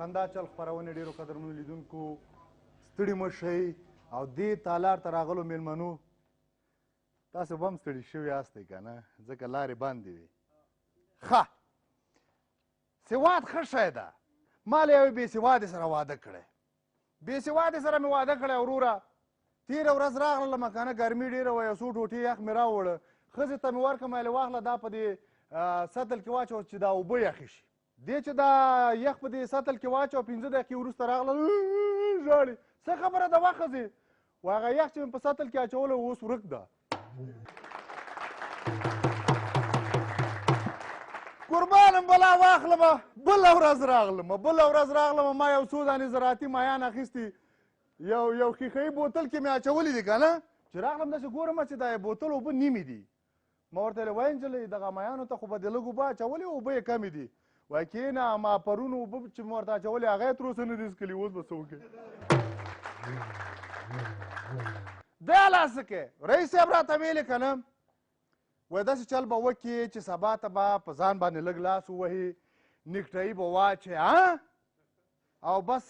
خندا چل خپرونې ډېرو قدرمنو لیدونکو ستړي مه شئ او دې تالار ته راغلو مېلمنو تاسو به هم ستړي شوي یاستئ که نه ځکه لارې بندې وي ښه سواد ښه شی ده ما له یوې بېسوادې سره واده کړی بېسوادې سره مې واده کړی وروره تېره ورځ راغللمه که نه ګرمي ډېره وه یو څو ټوټې یخ مې راوړه ښځې ته مې ورکړه مې واخله دا په دې سطل کې واچوه چې دا اوبه یخې شي دې چې دا یخ په دې سطل کې واچوه 5 دقیقې وروسته راغله ژاړي څه خبره ده وه ښځې و هغه یخ چې مې په سطل کې اچولی اوس ورک ده قربانم بلا واخلمه بله ورځ راغلمه ما یو څو دانې زراعتي مایان اخیستي یو ښیښهیي بوتل کې مې اچولي دي که نه چې راغلم داسې ګورم چې دا بوتل اوبه نیمې دي ما ورته ویلې وایي نجلۍ دغه مایانو ته خو به دې لږ اوبه اچولې اوبه یې کمې دي وایي کښېنه ما پرون اوبه چې مې ورته اچولې هغه یې تر اوسه نه دي څښلي اوس به څه وکړې دا لاسه کې رئیس صاحب راته ویلې که نه وایي داسې چل به وکړې چې سبا ته به په ځان باندې لږ لاس ووهې نیکټایي به واچې او بس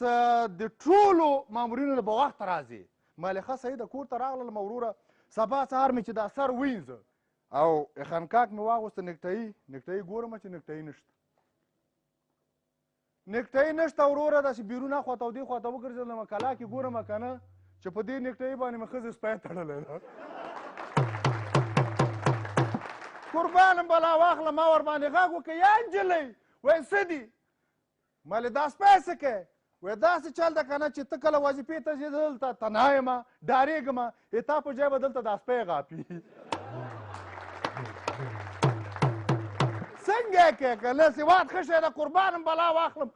د ټولو مامورینو نه به وخته راځي ما ویلې ښه صحیح ده کور ته راغللم وروره سبا سهار مې چې دا سر وینځه او خنکاک مې واغوسته نیکټایي ګورم چې نیکټایي نشته وروره داسې بیرون اخواته او دې خواته وګرځېدلم کلا کې ګورم که نه چې په دې نیکټایي باندې مې ښځې سپی تړلی ده قربانم بلا واخله ما ورباندې غږ وکړه یا نجلۍ وایي څه دي ما ویلې دا سپی څه کوې وایي داسې چل ده که نه چې ته کله وظیفې ته ځې دلته تنها یم ډارېږم تا په ځای به دلته دا سپی غاپي څنګه یې کوې که نه سواد ښه شی ده قربانم بلا واخلم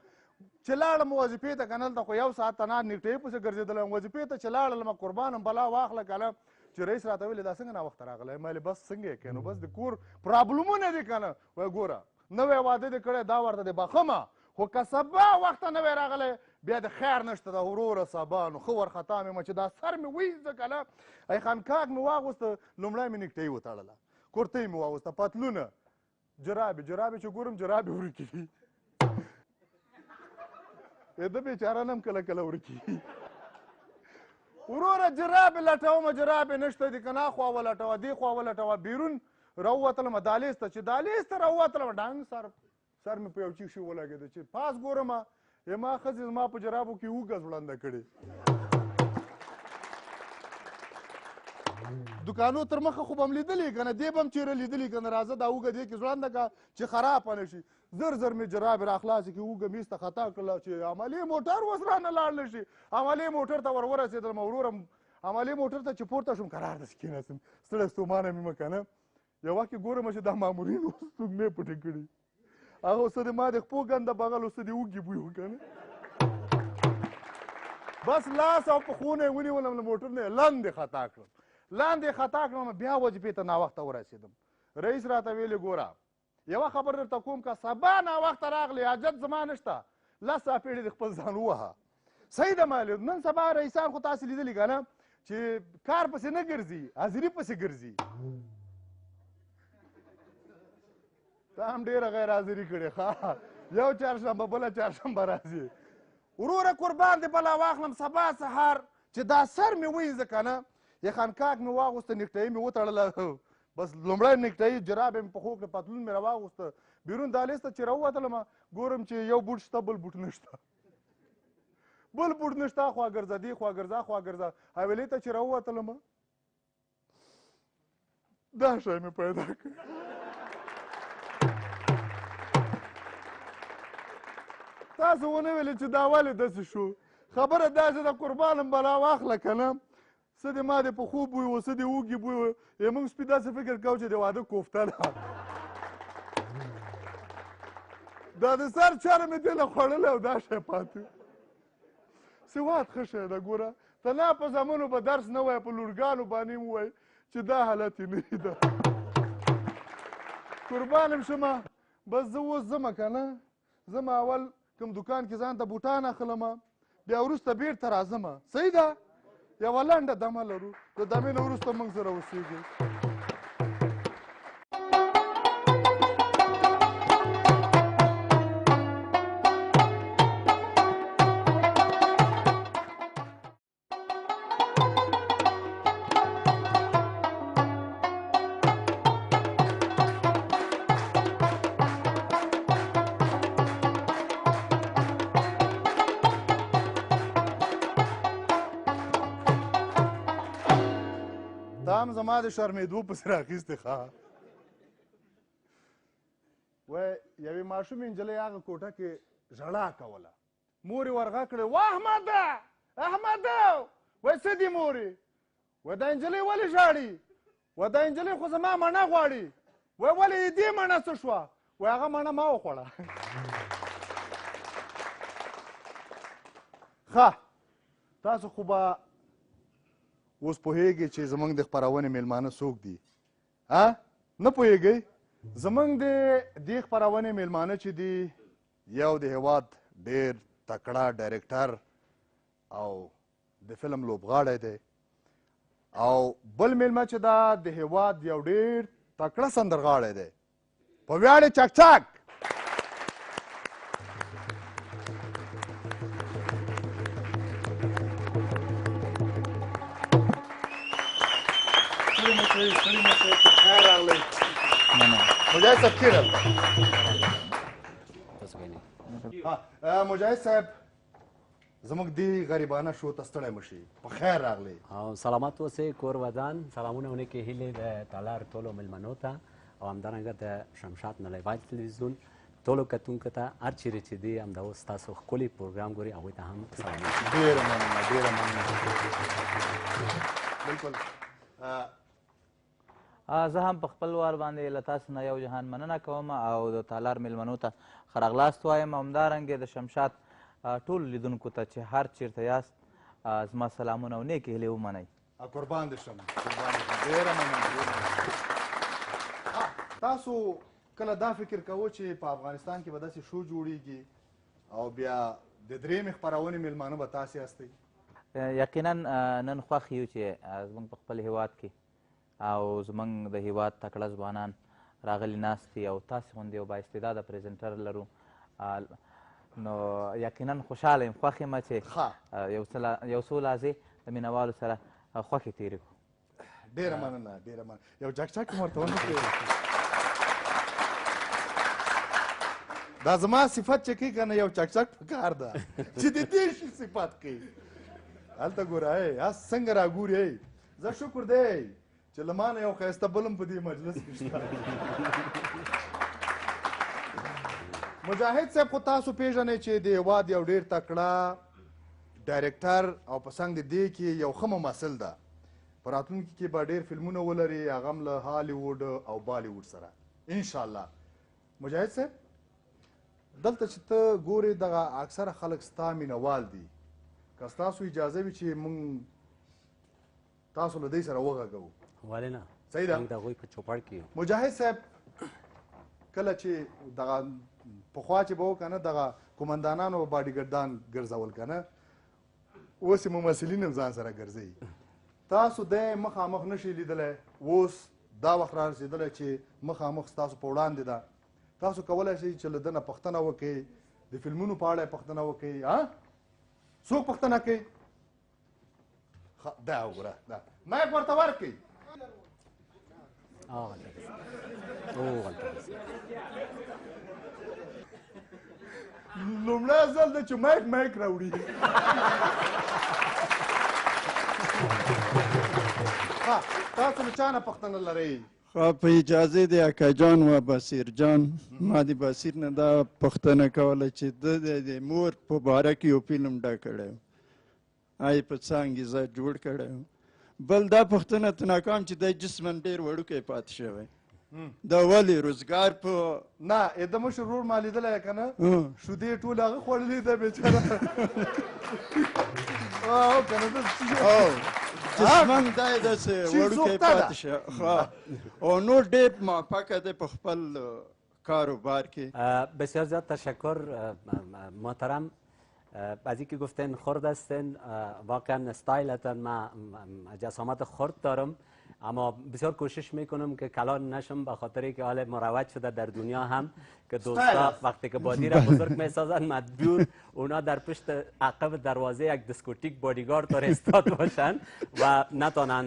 چې لاړم وظیفې ته که نه دلته خو یو ساعت تنها نیکټایي پسې ګرځېدلی یم وظیفې ته چې لاړلم قربانم بلا واخله که نه چې رئیس راته ویلې دا څنګه ناوخته راغلی ما ویلې بس څنګه یې کوې نو بس د کور پرابلمونه دي که نه وایي ګوره نوی واده دې کړی دا ورته دې بخمه خو که سبا وخته نوی راغلی بیا د خیر نشته ده وروره سبا نو ښه وارخطا مې چې دا سر مې وینځه که نه ای خانکاک مې واغوسته لومړی مې نیکټایي وتړله کورتۍ مې واغوسته پتلونه جرابې چې ګورم جرابې ورکې دي د بېچاره نه هم کله کله ورکي وروره جرابې لټومه جرابې نشته دي که نه خوا ولټوه دې خوا ولټوه بیرون راووتلم دهلیز ته چې دهلیز ته راووتلم ډنګ سر مې په یو چیک شي ولګېده چې پاس ګورم ما ښځې زما په جرابو کې اوږه ځوړنده کړې دکانو تر مخه خو به م لیدلي که نه دې به م چېرې لیدلي که نه راځه دا اوږه دې کې ځوړنده کړه چې خرابه نه شي زر مې جرابې راخلاصې کړي اوږه میز ته خطا کړله چې عملي موټر اوس رانه لاړ نه شي عملي موټر ته ورسېدلم وروره عملي موټر ته چې پورته شوم قرار داسې کېناستم ستړی ستومانه مې مه که نه یو وخت کې ګورم چې دا مامورین اوس سپوږمۍ پټې کړي هغه اوس د ما د خپو ګنده بغل اوس د اوږې بوی و که نه بس لاس او پښونه یې ونیولم له موټر نه یې لاندې خطا کړم بیا وظیفې ته ناوخته ورسېدم رئیس راته ویلې ګوره یوه خبر درته کوم که سبا ناوخته راغلی حاجت زما نشته 10 څاپېړې د خپل ځان ووهه صحیح ده ما نن سبا رئیسان خو تاسې لیدلي که نه چې کار پسې نه ګرځي حاضري پسې ګرځي تا هم ډېره غیر حاضري کړې ښه یو چهارشنبه بله چهارشنبه راځي وروره قربان دې بله واخلم سبا سهار چې دا سر مې وینځه که نه یخنکاک مې واغوسته نیکټایي مې وتړله بس لومړی نیکټایي جراب مې په خوږ کړه پتلون مې راواغوسته بیرون دهلیز ته چې راووتلم ګورم چې یو بوټ شته بل بوټ نشته خوا ګرځه دې خوا ګرځه حویلې ته چې راووتلم دا شی مې پیدا کړ تاسو ونه ویلې چې دا ولې داسې شو خبره داسې ده قربانم بلا واخله که نه څه د ما د پښو بوی و څه د اوږې بوی و موږ سپي داسې فکر کوو چې د واده کوفته ده دا د سر چاره مې دې له خوړلی او دا شی پاتې سواد ښه شی ده ګوره تنا په زمنو به درس نه وایه په لورګانو باندې م ووایي چې دا حالت یې نه ده قربانم شمه بس زه اوس ځمه که نه ځمه اول کوم دکان کې ځان ته بوټان اخلم بیا وروسته بیرته راځم صحیح ده یوه لنډه دمه لرو د دمې نه وروسته موږ سره اوسېږو هم زما د شرمېدو پسې راخیستې ښه وای یوې ماشومې نجلۍ هغه کوټه کې ژړا کوله مور یې ورغه کړې وا احمده احمده وای څه دي مورې وای دا نجلۍ ولې ژاړي وای دا نجلۍ خو زما مڼه غواړي وای ولې د دې مڼه څه شوه وای هغه مڼه ما وخوړه ښه تاسو خو به اوس پوهېږئ چې زموږ د خپرونې میلمانه څوک دي نه پوهېږئ زموږ د دې خپرونې میلمانه چې دي یو د هېواد ډېر تکړه ډایرکټر او د فلم لوبغاړی دی او بل میلمه چې دا د هېواد یو ډېر تکړه سندرغاړی دی په ویاړې چک چک مجاهد صاحب کېنه مجاهد صاحب زموږ دې غریبانه شو ته ستړی مه شي په خیر راغلی سلامت اوسئ کور ودان سلامونه و نیکې هیلې د تالار ټولو مېلمنو ته او همدارنګه د شمشاد نړیوال تلویزیون ټولو کتونکو ته هر چیرې چې دي همدا اوس تاسو ښکلی پروګرام ګوري هغوی ته هم سلامونه ډېره مننه ډېره مننه بلکل زه هم په خپل وار باندې له تاسو نه یو جهان مننه کوم او د تالار میلمنو ته ښه راغلاست وایم همدارنګې د شمشاد ټولو لیدونکو ته چې هر چیرته یاست زما سلامونه او نیکې هیلې ومنئ قربان دې شم ډېره مننه تاسو کله دا فکر کوو چې په افغانستان کې به داسې شو جوړیږي او بیا د درېیمې خپرونې میلمانه به تاسې هستئ یقینا نن خوښ یو چې زموږ په خپل هیواد کې او زموږ د هیواد تکړه ځوانان راغلي ناست دي او تاسې غوندې یو بااستعداده پریزنټر لرو نو یقینا خوشحاله یم خوښ یم چې یو څو لحظې د مینهوالو سره خوښې تېرې کړو ډېره مننه ډېره مننه یو چک چک ورته ونه کړې دا زما صفت چې کوي که نه یو چک چک پکار ده چې د دې شي صفت کوي هلته ګوره څنګه راګورې زه شکر دی چې له ما نه یو ښایسته بل هم په دې مجلس کې شته مجاهد صاحب خو تاسو پیژنئ چې د هېواد یو ډېر تکړه ډایرکټر او په څنګ د دې کې یو ښه ممثل ده په راتلونکي کې به ډېر فلمونه ولري هغه هم له هالیوډ او بالیوډ سره انشاءالله مجاهد صاحب دلته چې ته ګورې دغه اکثره خلک ستا مینهوال دي که ستاسو اجازه وي چې موږ تاسو له دوی سره وغږوو ولې نه صحیح ده موږ د هغوی په چوپړ کې یو مجاهد صاحب کله چې دغه پخوا چې به و که نه دغه قمندانانو به باډیګردان ګرځول که نه اوس یې ممثلین هم ځان سره ګرځوي تاسو دی مخامخ نه شئ لیدلی اوس دا وخت را رسېدلی چې مخامخ ستاسو په وړاندې ده تاسو کولی شئ چې له ده نه پوښتنه وکړئ د فلمونو په اړه یې پوښتنه وکړئ څوک پوښتنه کوي دا وګوره دا مایک ورته ورکړئ لومړی ځل دی چې مایک راوړي تاسو له چا نه پوښتنه لرئ په اجازه د اکا جان و بصیر جان ما د بصیر نه دا پوښتنه کوله چې د مور په باره کې یو فلم ډا کړی آی په څه انګیزه جوړ کړی بل دا پوښتنه ته ناکام چې دی جسمن ډېر وړوکی پاتې شوی دا ولې روزګار په نه د مشر ورور ما لیدلی که نه شودې ټول هغه خوړلې ده بیچاره که نه جسمن دی داسې وړوکی پاتې شه او نور ډېر موفقه دی په خپل کاروبار کې بسیار زیاد تشکر محترم از اینکه گفتن خرد هستن واقعا استایلتان ما جسامت خرد دارم اما بسیار کوشش میکنم که کلان نشم به خاطری که حال مروج شده در دنیا هم که دوستا وقتی که بادی را بزرگ میسازن مجبور اونا در پشت عقب دروازه یک دیسکوتیک بادیگارد داره استاد باشن و نتونن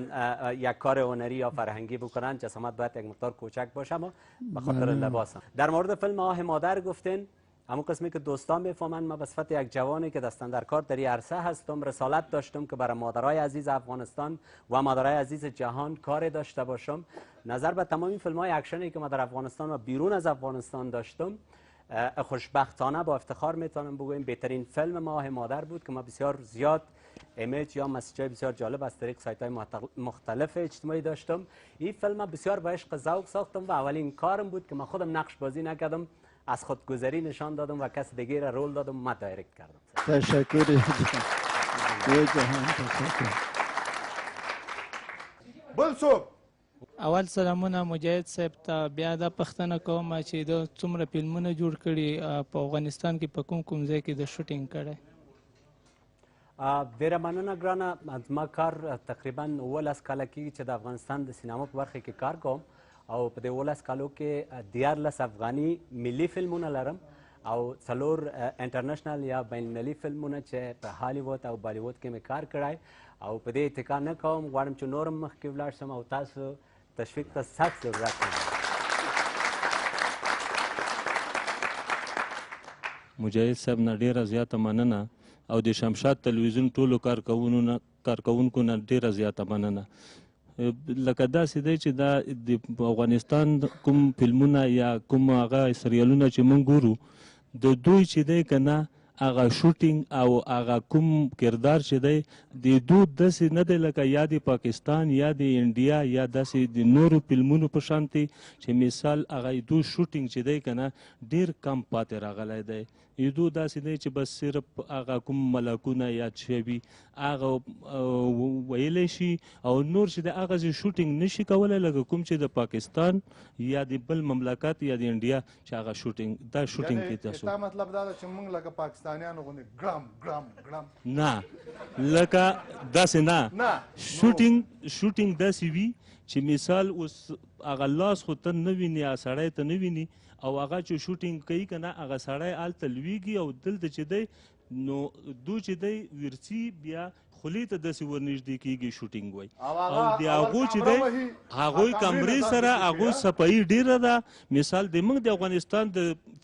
یک کار هنری یا فرهنگی بکنن جسامت باید یک مقدار کوچک باشه اما به خاطر لباس هم. در مورد فیلم آه مادر گفتین همون قسمی که دوستان میفهمند، من به صفت یک جوانی که دستاندرکار در این عرصه هستم رسالت داشتم که برای مادرای عزیز افغانستان و مادرای عزیز جهان کار داشته باشم. نظر به تمامی فیلم های اکشنی که ما در افغانستان و بیرون از افغانستان داشتم، خوشبختانه با افتخار میتونم بگویم بهترین فیلم ماه مادر بود که ما بسیار زیاد ایمیج یا مسیجای بسیار جالب از طریق سایت های مختلف اجتماعی داشتم. این فیلم بسیار با عشق ذوق ساختم و اولین کارم بود که من خودم نقش بازی نکردم، از خودگذری نشان دادم و کس دیگه را رول دادم، من دایرکت کردم. تشکر جهان، تشکر. بل څوک اول سلامونه مجاهد صاحب ته. بیا دا پوښتنه کوم چې د څومره فلمونه جوړ کړي په افغانستان کې په کوم ځای کې د شوټینګ کړی؟ ډیره مننه ګرانه. زما کار تقریبا 11 کاله کېږي چې د افغانستان د سینما په برخه کې کار کوم او په دې 11 کالو کې 14 افغاني ملي فلمونه لرم او 4 انټرنیشنل یا بین المللي فلمونه چې په هالیوود او بالیوود کې مې کار کړی او په دې اتکا نه کوم. غواړم چې نورم مخکې ولاړ شم او تاسو تشویق ته سخت ضرورت لري. مجاهد صاحب نه ډیره زیاته مننه او د شمشاد تلویزیون ټولو کارکوونکو نه ډیره زیاته مننه. لکه داسې دی چې دا د افغانستان کوم فلمونه یا کوم هغه سریالونه چې موږ ګورو د دوی چې دی که نه هغه شوټینګ او هغه کوم کردار چې دی د دوی داسې نه دی لکه یا د پاکستان یا د انډیا یا داسې د نورو فلمونو په شانتې چې مثال هغه دوی شوټینګ چې دی که نه ډېر کم پاتې راغلی دی. یدو داسې دی چې بس صرف هغه کوم ملکونه یاد شوي هغه ویلی شي او نور چې د هغسې شوټینګ نشي کولی لکه کوم چې د پاکستان یا د بل مملکت یا د انډیا چې هغه شوټینګ دا شوټینګ کې تاسو دا مطلب دا ده چې موږ لکه پاکستانیانو غوندې ګرام ګرام ګرام نه لکه داسې نه شوټینګ داسې وي چې مثال اوس هغه لاس خو ته نه ویني هغه سړی ته نه ویني او هغه چې شوټینګ کوي که نه هغه سړی هلته لویږي او دلته چې دی نو دو چې دی ورڅي بیا خولې ته داسې ورنږدې کېږي شوټینګ وایي او د هغو چې دی هغوی کمرې سره هغوی صفایي ډېره ده. مثال د موږ د افغانستان د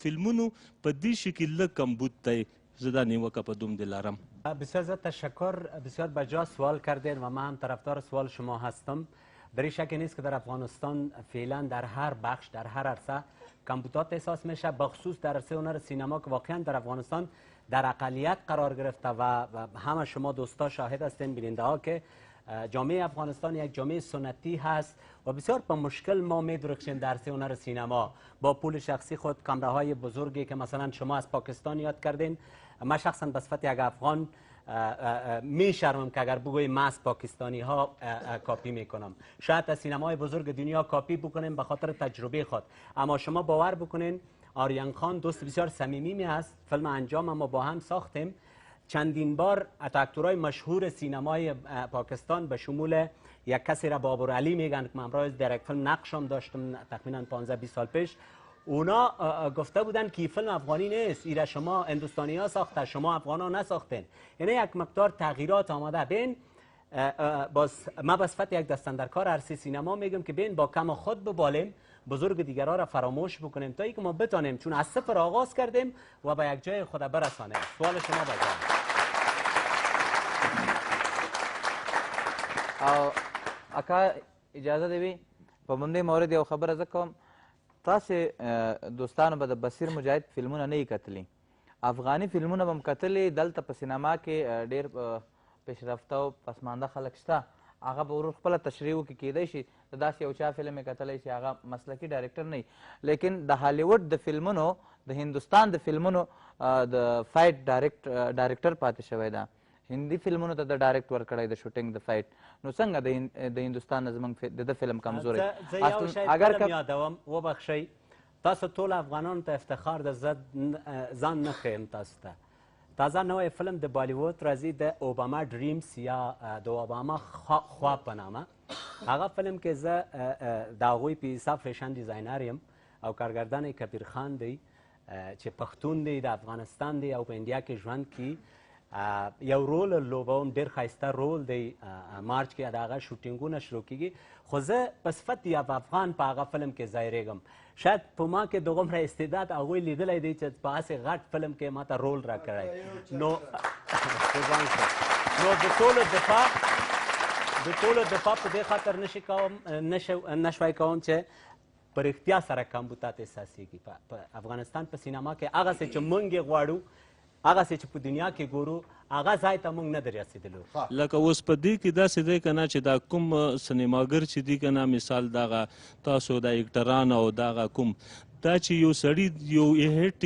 فیلمونو په دې شکل لږ کمبود دی. زه دا نیوکه په دوم دلارم. بسیار زیاد تشکر. بسیار بجا سوال کردین و من هم طرفدار سوال شما هستم. در این شکی نیست که در افغانستان فعلا در هر بخش در هر عرصه کمبودات احساس میشه، بخصوص در عرصه هنر سینما که واقعا در افغانستان در اقلیت قرار گرفته و همه شما دوستا شاهد هستین، بیننده ها که جامعه افغانستان یک جامعه سنتی هست و بسیار با مشکل ما می‌درخشیم در عرصه هنر سینما با پول شخصی خود. کامراهای بزرگی که مثلا شما از پاکستان یاد کردین، من شخصا به صفت یک افغان میشرمم که اگر بگویم من از پاکستانی ها کاپی میکنم. شاید از سینمای بزرگ دنیا کاپی بکنیم به خاطر تجربه خود، اما شما باور بکنین آریان خان دوست بسیار صمیمی است. فیلم انجام ما با هم ساختیم. چندین بار اکتورهای مشهور سینمای پاکستان به شمول یک کسی را بابر علی میگن که من امروز در یک فیلم نقشم داشتم تقریبا 15-20 سال پیش، اونا گفته بودن که فیلم افغانی نیست، ایره شما هندوستانی ها ساخته، شما افغان ها نساختین. یعنی یک مقدار تغییرات آمده. بین ما به صفت یک دستاندرکار عرصه سینما میگم که بین با کم خود ببالیم، بزرگ دیگرها را فراموش بکنیم تا اینکه ما بتانیم، چون از صفر آغاز کردیم و به یک جای خود برسانیم. سوال شما بجا. او اکا اجازه دی په همدې مورد یو خبره زه کوم. تاسې دوستانو به د بصیر مجاهد فلمونه نه یې کتلي، افغاني فلمونه به م کتلي. دلته په سینما کې ډېر پیشرفته او پسمانده خلک شته، هغه به ورور خپله تشریح وکړي. کیدای شي د داسې یو چا فلم یې کتلی چې هغه مسلکي ډایرکټر نه وي، لیکن د هالیوډ د فلمونو د هندوستان د فلمونو د فایټ ډایرکټر پاتې شوی ده. هندي فلمونو ته د ډایرکټ ورکړی د شوټینګ د فایټ. نو څنګه د هندوستان نه زموږ د ده فلم کمزوری؟ زه یو شی فلم یادوم، وبخښئ، تاسو ټول افغانانو ته افتخار د ځان نه ښیم. تاسو ته تازه نوی فلم د بالیوود راځي د اوباما ډریمز یا د اوباما خواب په نامه. هغه فلم کې زه د هغوی په حساب فیشن ډیزاینر یم او کارګردان یې کبیر خان دی چې پښتون دی، د افغانستان دی او په انډیا کې ژوند کوي. یو رول لوبوم، ډېر ښایسته رول دی. مارچ کې د هغه شوټینګونه شروع کېږي، خو زه په صفت یو افغان په هغه فلم کې ظاهرېږم. شاید په ما کې دغومره استعداد هغوی لیدلی دی چې په هسې غټ فلم کې ما ته رول راکړی. نو د ټولو دفاع په دې خاطر نشوی کوم چې په رښتیا سره کمبودات احساسېږي. په افغانستان په سینما کې هغسې چې موږ یې غواړو، هغسې چې په دنیا کې ګورو، هغه ځای ته موږ نه دی رسېدلو. لکه اوس په دې کې داسې دی که نه چې دا کوم سینماګر چې دي که نه، مثال دغه تاسو د اکټران او دغه کوم دا چې یو سړي یو هیټ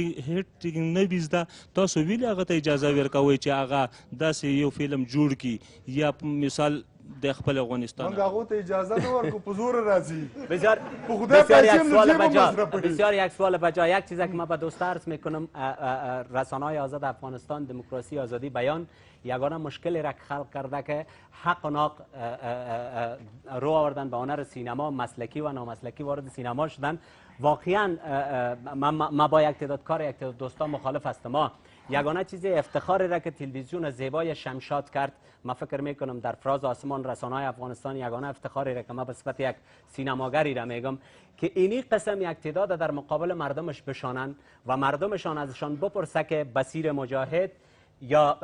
نه وي زده، تاسو ولې هغه ته اجازه ورکوئ چې هغه داسې یو فلم جوړ کړي، یا مثال د خپل افغانستان موږ هغو ته اجازه نه ورکو، په زور راځي. بسیار یک سوال بجا. یک چیز که من به دوست عرض میکنم، رسانه‌های آزاد افغانستان، دموکراسی، آزادی بیان یگانه مشکلی را خلق کرده که حق و ناق رو آوردن به هنر سینما، مسلکی و نامسلکی وارد سینما شدن. واقعا ما با یک تعداد کار یک تعداد دوستان مخالف هستم. یگانه چیز افتخاری را که تلویزیون زیبای شمشاد کرد، من فکر میکنم در فراز آسمان رسانه‌های افغانستان یگانه افتخاری را که من به صفت یک سینماگری را میگم که اینی قسم یک تعداد در مقابل مردمش بشانند و مردمشان ازشان بپرسه که بصیر مجاهد یا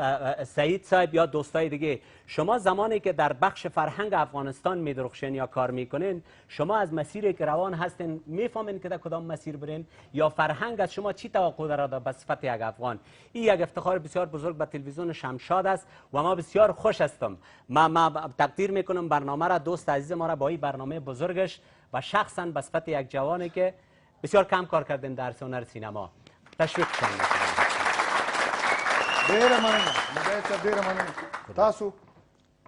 سعید صاحب یا دوستای دیگه، شما زمانی که در بخش فرهنگ افغانستان میدرخشین یا کار میکنین، شما از مسیری که روان هستین میفهمین که در کدام مسیر برین، یا فرهنگ از شما چی توقع داره به صفت یک افغان. این یک افتخار بسیار بزرگ به تلویزیون شمشاد است و ما بسیار خوش هستم. ما تقدیر میکنم برنامه را، دوست عزیز ما را با این برنامه بزرگش و شخصا به صفت یک جوانی که بسیار کم کار کردین در هنر سینما. تشویق کنید. ډیره مننه مجاهد صاحب، ډیره مننه. تاسو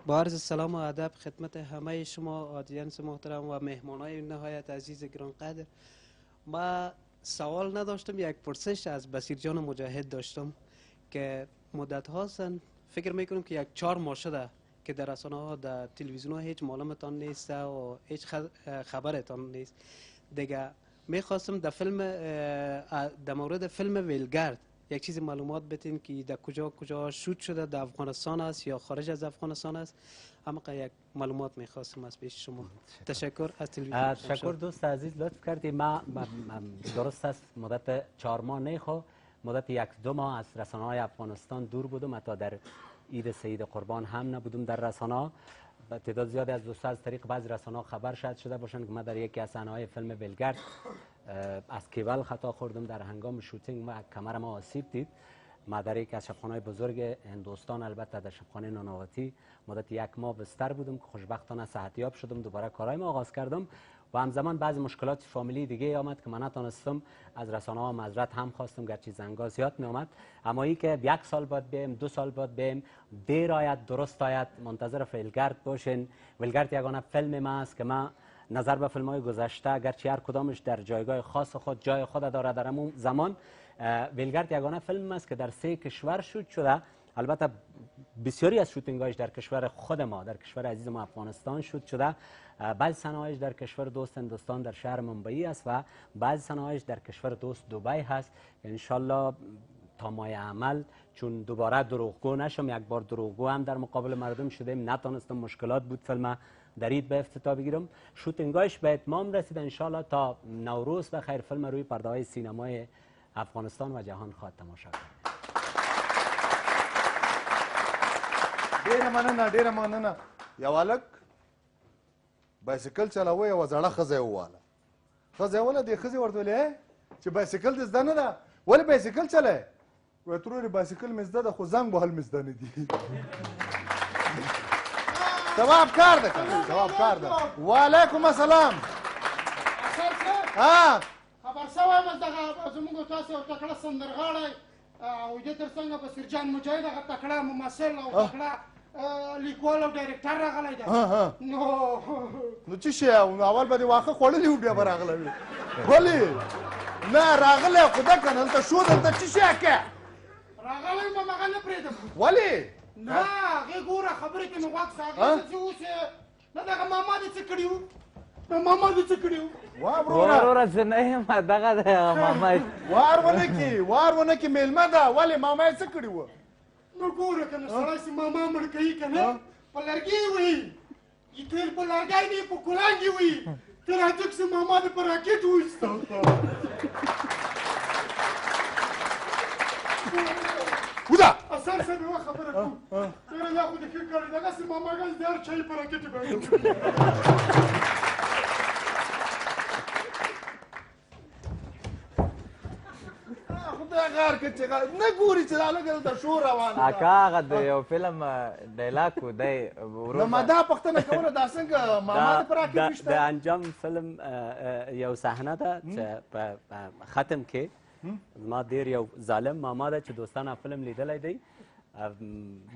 با عرض سلام و ادب خدمت همه شما آدینس محترم و مهمانای نهایت عزیز گرانقدر. ما سوال نداشتم، یک پرسش از بصیر جان مجاهد داشتم که مدت هاستن فکر میکنم که یک 4 ماه شده که در رسانه ها، در تلویزیون ها هیچ معلومتان نیست و هیچ خبرتان نیست دیگه. میخواستم در مورد فیلم ویلگرد یک چیز معلومات بدین که در کجا شوت شده، در افغانستان است یا خارج از افغانستان است. اما یک معلومات میخواستم از پیش شما. تشکر از تلویزیون. تشکر دوست عزیز، لطف کردی. ما درست است مدت 4 ماه نیخو، مدت 1-2 ماه از رسانه های افغانستان دور بودم. حتی در عید سید قربان هم نبودم در رسانه. تعداد زیادی از دوستان از طریق بعض رسانه خبر شده باشند که من در یکی از صحنه‌های فیلم ویلگرد از کیبل خطا خوردم در هنگام شوتینگ و کمر ما آسیب دید. ما در یک از شبخانه‌های بزرگ هندوستان، البته در شبخانه ناناواتی، مدت 1 ماه بستر بودم که خوشبختانه صحتیاب شدم، دوباره کارهای ما آغاز کردم و همزمان بعضی مشکلات فامیلی دیگه آمد که من نتونستم. از رسانه‌ها معذرت هم خواستم گرچه زنگا زیاد می آمد، اما ای که 1 سال بعد بیم، 2 سال بعد بیم، دیر آید درست آید، منتظر ویلگرد باشین. ویلگرد یگانه فیلم ما است که ما نظر به فیلم‌های گذشته گرچه هر کدامش در جایگاه خاص خود جای خود داره، در همون زمان ویلگرد یگانه فیلم است که در 3 کشور شوت شده. البته بسیاری از شوتینگ‌هایش در کشور خود ما، در کشور عزیز ما افغانستان شوت شده. بعضی صحنه‌هایش در کشور دوست هندوستان در شهر منبعی است و بعضی صحنه‌هایش در کشور دوست دبی هست. ان شاءالله تا ماه عمل، چون دوباره دروغگو نشم، یک بار دروغگو هم در مقابل مردم شدیم، نتونستم، مشکلات بود فیلم در عید به افتتاح بگیرم. شوتینگ‌هایش به اتمام رسید. ان شاءالله تا نوروز بخیر فیلم روی پرده‌های سینمای افغانستان و جهان خواهد تماشا کرد. ډیره مننه. یو هلک بایسکل چلاوه، یوه زړه ښځه یې وواله. ښځه یې وویله دې ښځې ورته ویلې چې بایسکل دې زده نه ده، ولې بایسکل چلایې؟ وایي ترورې بایسکل مې زده ده خو زنګ وهل مې زده نه دي. ثواب کار ده که ثواب کار ده. وعلیکم السلام. خبر شوی یم دغه زموږ تاسو یو تکړه سندرغاړی او دې تر څنګه بصیر جان مجاهد هغه تکړه ممثل او تکړه لیکوال او ډایرکټر راغلی دی. نو څه شی نو اول به دې واښه خوړلي وو بیا به راغلی وي. ولې نه راغلی خو ده که نه دلته شو دلته څه شی کې راغلی یم هغه نه پرېږدم. ولې نه هغې ګوره خبرې کې مې غوږ شه هغې چې اوس نه دغه ماما دې څه کړي وو، ماما دې څه کړي وو. وروره زه نه یم دغه دی هغه ماما وار ونه کړي میلمه ده. ولې ماما یې څه کړي وو؟ نو ګوره که نه سړی چې ماما مړ کوي که نه په لرګي وي تېل په لرګی نه په کلانګې وي ته راځه چې ماما دې په راکټ وویسته وځه اثر صاحب یوه خبره کوم ډېره یا خو دې ښه کړې دغسې ماماګانې د هر چا په راکټ باندې غار کې چې نه ګوري چې دا لږ دلته شور روان دی اکا هغه د یو فلم ډایلاګ و دی نو ما دا پوښتنه کوله دا څنګه ماما دې په راکټ ویشته د انجام فلم یو صحنه ده چې په ختم کې زما ډېر یو ظالم ماما ده چې دوستانه فلم لیدلی دی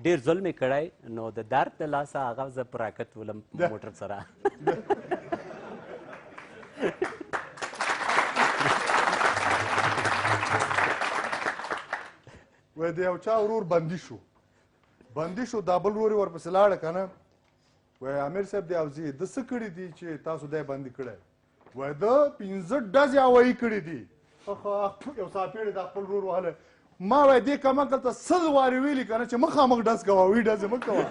ډېر ظلم یې کړی نو د درد د لاسه هغه زه په راکټ ولم موټر سره وای د یو چا ورور بندي شو دا بل ورور یې ورپسې لاړه که نه وای امیر صاحب دی او زه د څه کړي دي چې تاسو دی بندي کړی وای د 15 ډزې هوایي کړي دي یو ساپېړې دا خپل ورور وهلی ما وای دې کم عقل ته 100 وارې ویلي که نه چې مخامخ ډز کوه وی ډزې مه کوه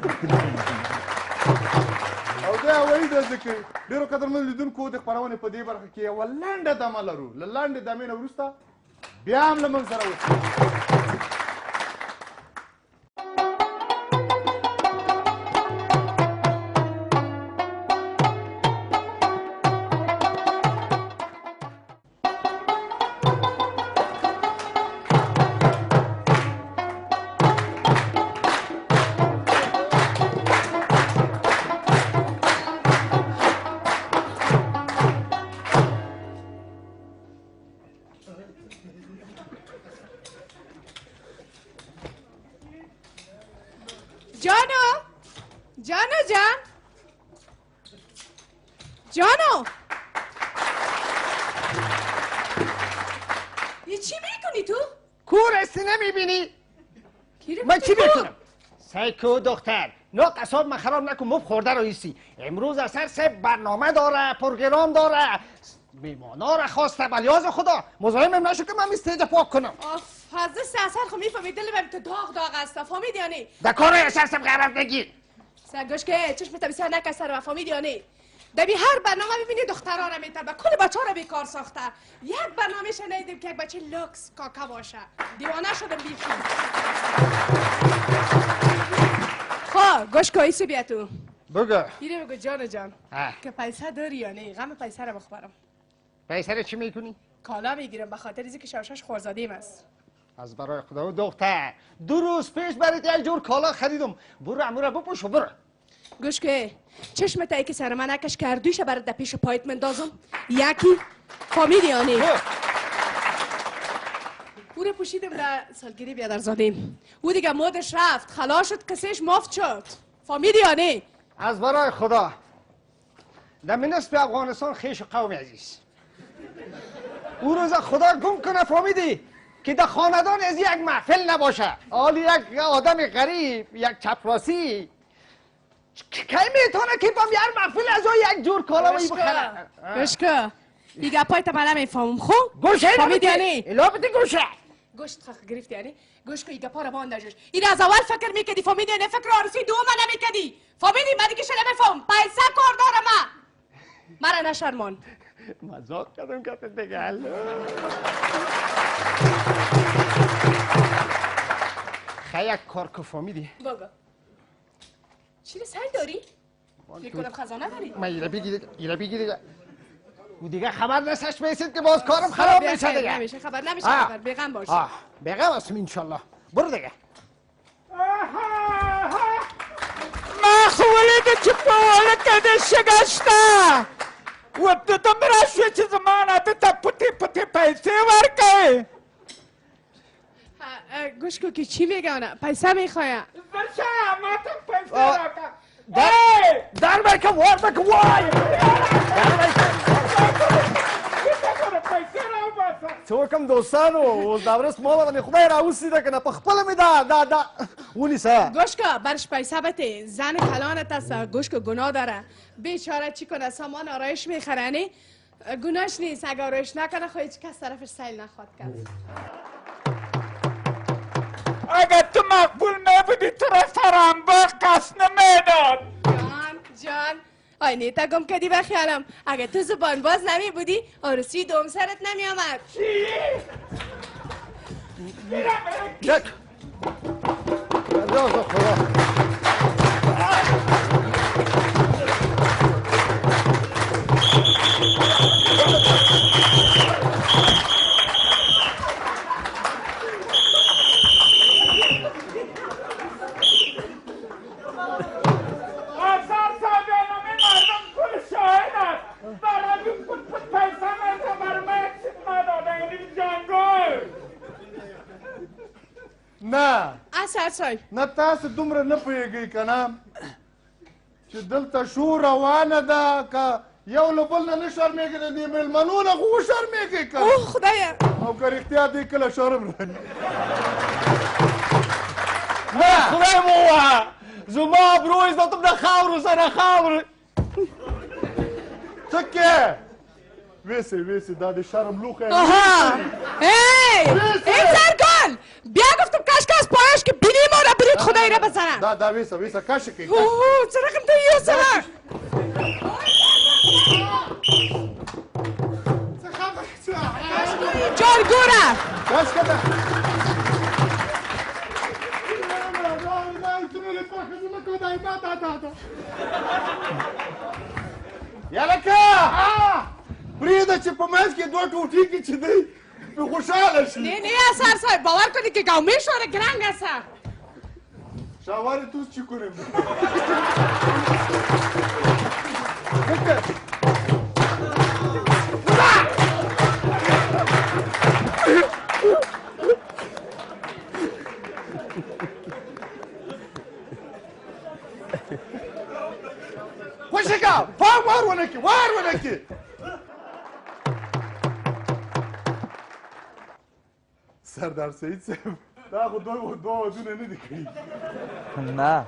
او دی هوایي ډزې کوي ډېرو قدرمنو لیدونکو د خپرونې په دې برخه کې یوه لنډه دمه لرو له لنډې دمې نه وروسته بیا هم له موږ سره اوسئ جانو یه چی میکنی تو؟ کور استی نمیبینی؟ من چی میکنم؟ سیکو دختر نه قصاب من خراب نکن مفت خورده رو ایستی امروز اثر سه برنامه داره پروگرام داره میمانا را خواسته بلیاز خدا مزاحمم نشو که من استیج پاک کنم فضل سه اثر خو میفهمی دل من تو داغ است فهمیدی یا نه؟ در کار اثر سه قرار نگیر سرگوش که چشمت بسیار نکسر و فهمیدی یا نه؟ دبی هر برنامه میبینی دخترها را میتر و کل بچه ها را بیکار ساخته یک برنامه شنیدیم که یک بچه لوکس کاکا باشه دیوانه شدم بیخی خواه گوش که ایسی بیا تو بگو بیره بگو جان که پیسه داری یا نه غم پیسه را بخبرم پیسه را چی میکنی؟ کالا میگیرم به خاطر اینکه شوشش خوارزادیم است از برای خدا دختر 2 روز پیش برات یک جور کالا خریدم برو امو را بپوش و برو گوش که چشمت ای که سر من نکش کردویش برات در پیش پایت مندازم یکی فامیلی آنی او را پوشیدم در سالگیری بیادر زادیم او دیگه مودش رفت خلاص شد کسیش مفت شد فامیلی آنی از برای خدا در نصف افغانستان خیش قوم عزیز او روز خدا گم کنه فهمیدی که در خاندان از یک محفل نباشه حالی یک آدم غریب یک چپراسی کی میتونه که با یار محفل از یک جور کالاوی بخره گوشکه دیگه پایت من نمیفهمم خو گوشه فهمیدی یعنی لابتی گوشه گوشت خخ گرفتی یعنی گوشکه ایگه پارا باندجش این از اول فکر میکردی فهمیدی یعنی فکر عرفی دوم نمیکردی فهمیدی من دیگه شده نمیفهم پیسه کار دارم مرا نشرمان مزاق کردم که دیگه خیلی یک کار که فهمیدی بگو چی سر داری؟ میکنم خزانه داری؟ من ایره بگی او دیگه خبر نستش بیسید که باز کارم خراب میشه دیگه نمیشه خبر بغم باش بغم هستم انشالله برو دیگه ما خولیده چه پاوله کده شگشته و دم راشوی چه زمانه تا پتی پیسه ورکه گوش کو که چی میگه اونا پیسه میخواه زرشه ما تا پیسه در بکم وار بکم وای چوکم دوستانو اوز دابرس مالا دمی خدای را اوسیده کنه پا خپل می دا ونیسه گوش که برش پیسه بته زن کلانت است گوش که گناه داره بیچاره چی کنه سامان آرایش میخرنی گناهش نیست اگه آرایش نکنه خواهی هیچ کس طرفش سیل نخواد کرد اگر تو مقبول نبودی تو را سرانباغ کس نمیداد. جان آینه تا گم کردی به خیالم. اگه تو زبان باز نمی بودی عروسی دوم سرت نمی آمد. چی؟ نه اثر صاحب نه تاسو دومره نه پوهېږئ که نه چې دلته شو روانه ده که یو له بل نه نه شرمېږي د دې مېلمنو نه خو وشرمېږئ که اوه خدایه او که رښتیا دی کله شرم راني نه خدای مو ووهه زما ابرو عزتم د خاورو سره خاورو څه کې ویسې ویسې دا د شرم لوښی این سرگل بیا گفتم کشکش پایش که بینی ما را برید خدای را بزنم دا ویسه ویسه کش کې چه رقم تو یه سره جارگوره کش که ده یالکه پرېږده چې په منځ کې دوه ټوټې کې چې دی پې خوشحاله شي نه نه اثر صاحب باور کنی که گاو میشوره گرنگ است شاواری توز چی کنیم خوشی که پام وار ونکی وار ونکی سردار سعید صاحب دا خو دوه ودونه نه دي کړي نه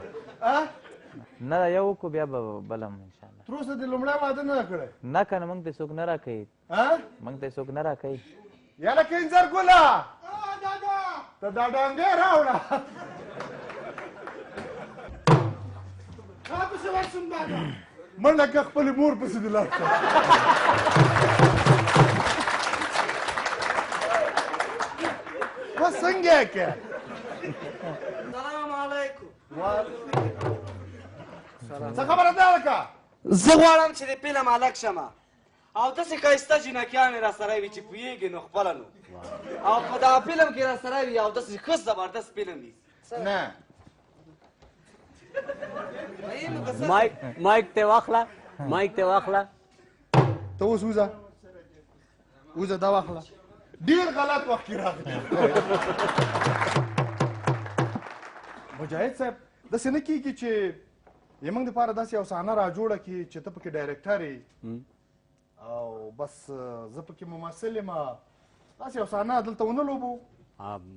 نه یو کو بیا به بلم انشاءالله تر اوسه دې لومړی واده نه کړی نه که نه موږ ته څوک نه راکوي موږ ته څوک نه راکوي یاله کنځر ګله ته دا ډانګې راوړه پسې ورشم دادا منډه که خپلې مور پسې دې لاړ شه څنګه کې سلام علیکم څه خبره ده لکه زه غواړم چې د فلم هلک شمه او داسې ښایسته جینکیانې را سره وي چې پوهېږي نو خپله نو او په دغه فلم کې را سره وي او داسې ښه زبردست فلم وي نه مایک ته واخله مایک ته واخله ته اوس وځه وځه دا واخله ډېر غلط وخت کې راغلی مجاهد صاحب داسې نه کېږي چې زموږ دپاره داسې یو صحنه را جوړه کړي چې ته پکې ډایرکټر یې او بس زه پکې ممثل یم داسې یو صحنه دلته ونه لوبو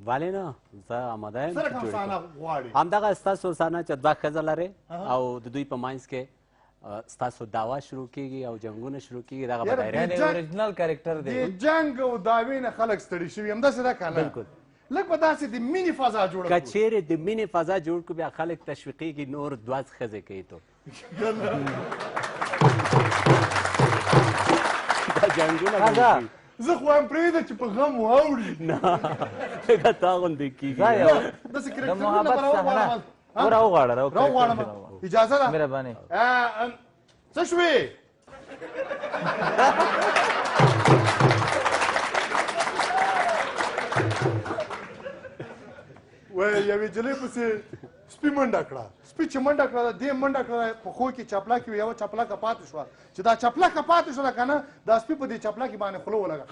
ولې نه زه آماده یم څه رقم صحنه غواړې همدغه ستاسو صحنه چې دوه ښځه لرې او د دوی په منځ کې ستاسو دعوا شروع کیږي او جنګونه شروع کیږي دغه به ډایرکټ اوریجنل کریکټر دی د جنګ او دعوې نه خلک ستړي شوي همداسې ده که نه بالکل لږ به داسې د مینې فضا جوړه که چیرې د مینې فضا جوړ کړو بیا خلک تشویقېږي نور دوه ښځې کوي تو دا جنګونه زه خو هم پرېږده چې په غم واوړي نه لکه تا غوندې کېږي داسې کرکټرونه به راوغواړم راوغواړم اجازه ده مهرباني څه شوې وایي یوې نجلۍ پسې سپي منډه کړه سپي چې منډه کړه دې منډه کړه په خو کې چپلاکې وي یوه چپلاکه پاتې شوه چې دا چپلاکه پاتې شوله که نه دا سپي په دې چپلاکې باندې خوله ولګه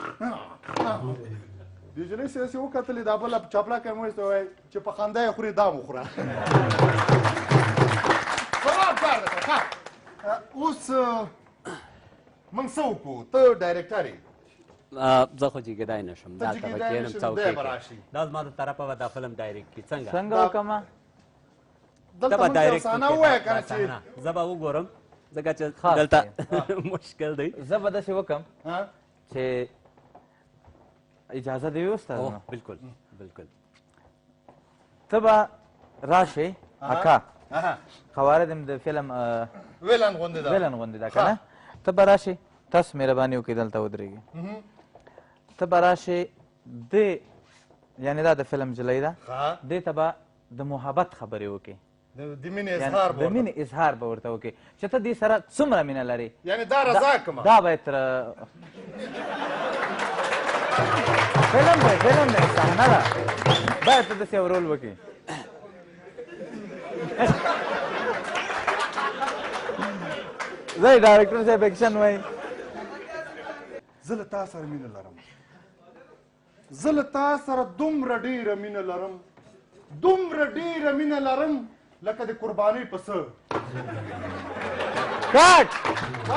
دې نجلۍ سې داسې وکتلې دا بله چپلاکه یې وایسته وایي چې په خندا یې خوري دا مو خوره صواب کار ده اوس موږ څه وکړو ته ډایرکټر یې زه خو جګېدای نه شم دلته به کښېنم څوکۍ کې دا زما د طرفه به دا فلم ډایرکټ کړي څنګه وکړمه ته به ډایرکټ زه به وګورم ځکه چې دلته مشکل دی زه به داسې وکړم چې اجازه دې وي استاد بالکل بالکل ته به راشې اکا خوارد هم د فلم ویلن غوندې ده ویلن غوندې ده که نه ته به راشې تاسو مهرباني وکړئ دلته ودرېږي ته به راشې دې یعنې دا د فلم جلۍ ده دې ته به د محبت خبرې وکړې د مینې اظهار د مینې اظهار به ورته وکړې چې ته دې سره څومره مینه لرې یعنې دا رضا کړمه دا به یې تر فلم دی فلم دی صحنه ده باید ته داسې یو رول وکړې زه ډایرکټر صاحب ایکشن وایي زه له تا سره مینه لرم زه له تا سره دومره ډېره مینه لرم دومره ډېره مینه لرم لکه د قربانۍ پسه کټ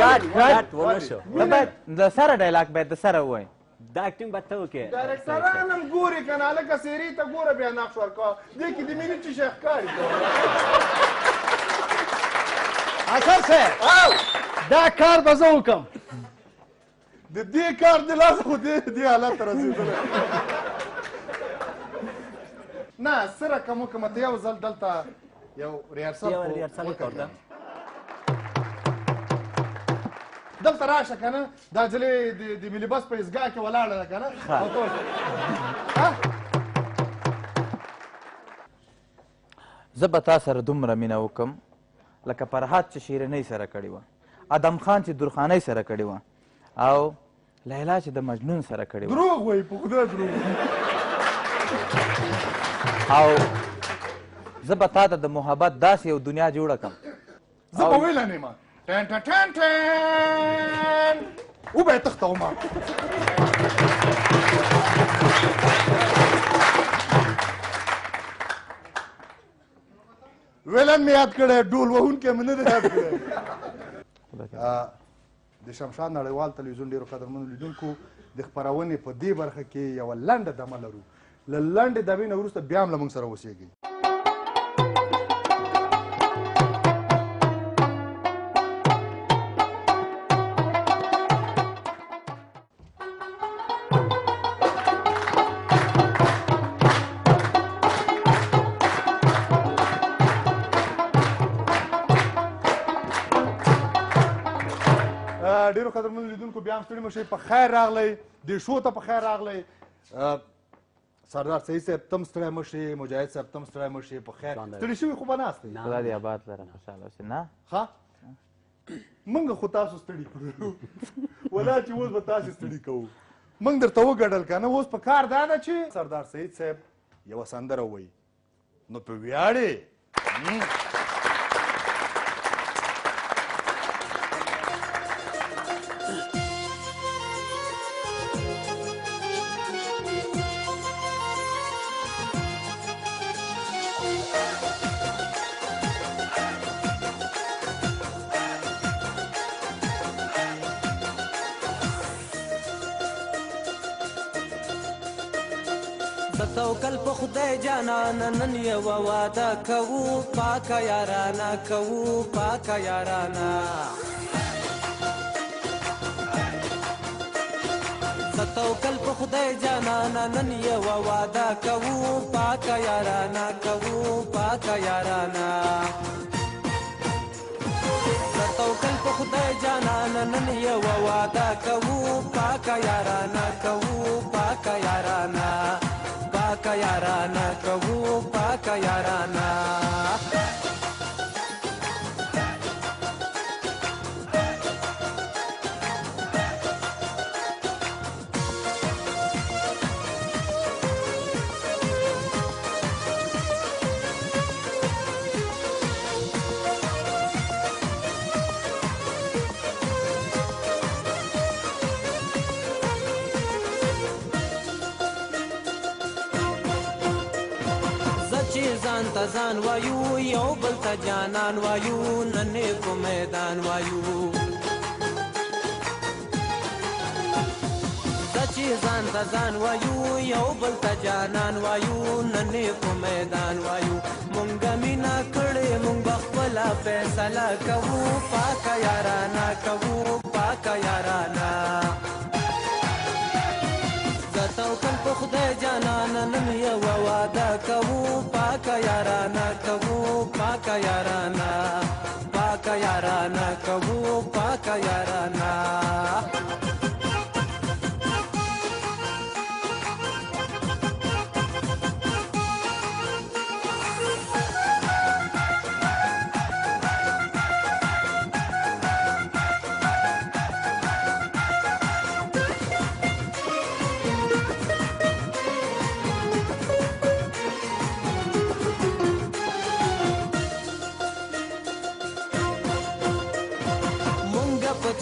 کټ کټ ونه شو ته باید د سره ډایلاګ باید د سره ووایې دا اکټینګ به ته وکړې ډایرکټران هم ګوري که نه هلکه سیرې ته ګوره بیا نقش ورکوه دې کې د مینې چې شی ښکاري اکر صاحب دا کار به زه وکړم د دې کار د لاسه خو دې حالت ته رسېدلی نه څه رقم وکړم ته یو ځل دلته یو ریهرسل وکړه دلته راشه که نه دا جلې د ملي بس په ایزګاه کې ولاړه ده که نه زه به تا سره دومره مینه وکړم لکه فرهاد چې شیرنۍ سره کړې وه ادم خان چې درخانۍ سره کړې وه او لیلا چې د مجنون سره کړې وه دروغ وایي په خدای دروغ او زه به تا ته د محبت داسې یو دنیا جوړه کړم زه به ویله نه یم ټن ټن ټن ټن وبه یې تښتومه ویلن مې یاد کړی ډول وهونکی مې نه دی یاد کړی د شمشاد نړیوال تلویزیون ډېرو قدرمنو لیدونکو د خپرونې په دې برخه کې یوه لنډه دمه لرو له لنډې دمې نه وروسته بیا هم له موږ سره اوسېږئ ډیرو قدرمنو لیدونکو بیا هم ستړي مه شئ په خیر راغلی دې شو ته په خیر راغلی سردار سعید صاحب تم ستړی مه شئ مجاهد صاحب تم ستړی مه شئ په خیر ستړي شوي خو به ناست دی خدا دې آباد لره خوشحاله اوسې نه ښه موږ خو تاسو ستړي کړو ولا چې اوس به تاسې ستړي کوو موږ درته وګډل که نه اوس په کار دا ده چې سردار سعید صاحب یوه سندره ووایي نو په ویاړې توکل په خدای جانان نن یوه واده کوو پاکه یارانه کوو پاکه یارانه توکل په خدای جانان نن یوه واده کوو پاکه یارانه کوو پاکه یارانه توکل په خدای جانان نن یوه واده کوو پاکه یارانه کوو پاکه یارانه پاکا یارانا کوو پاکا یارانا ځان وایو یو بل ته جانان وایو نن په میدان وایو چې ځان ته ځان وایو یو بل ته جانان وایو نن په میدان وایو مونږ مینا کړې مونږ بخپله فیصله کوو پاکه یارانه کوو پاکه یارانه زه توکل په خدای جانانه نن یوه واده کوو پاکه یارانه کوو پاکه یارانه پاکه یارانه کوو پاکه یارانه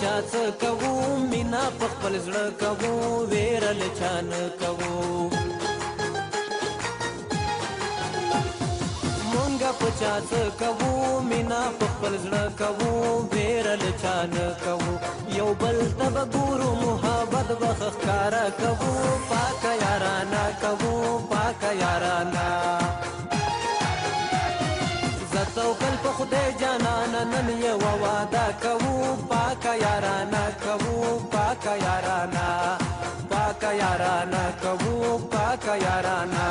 چا څه کوو مینا په خپل زړه کوو ویره له چا نه کوو مونږ په چا څه کوو مینا په خپل زړه کوو ویره له چا نه کوو یو بل ته به ګورو محبت به ښکاره کوو پاکه یارانه کوو پاکه یارانه زه توکل په خدای جانانه نن یوه واده کوو پاکه یارانه کوو پاکه یارانه پاکه یارانه کوو پاکه یارانه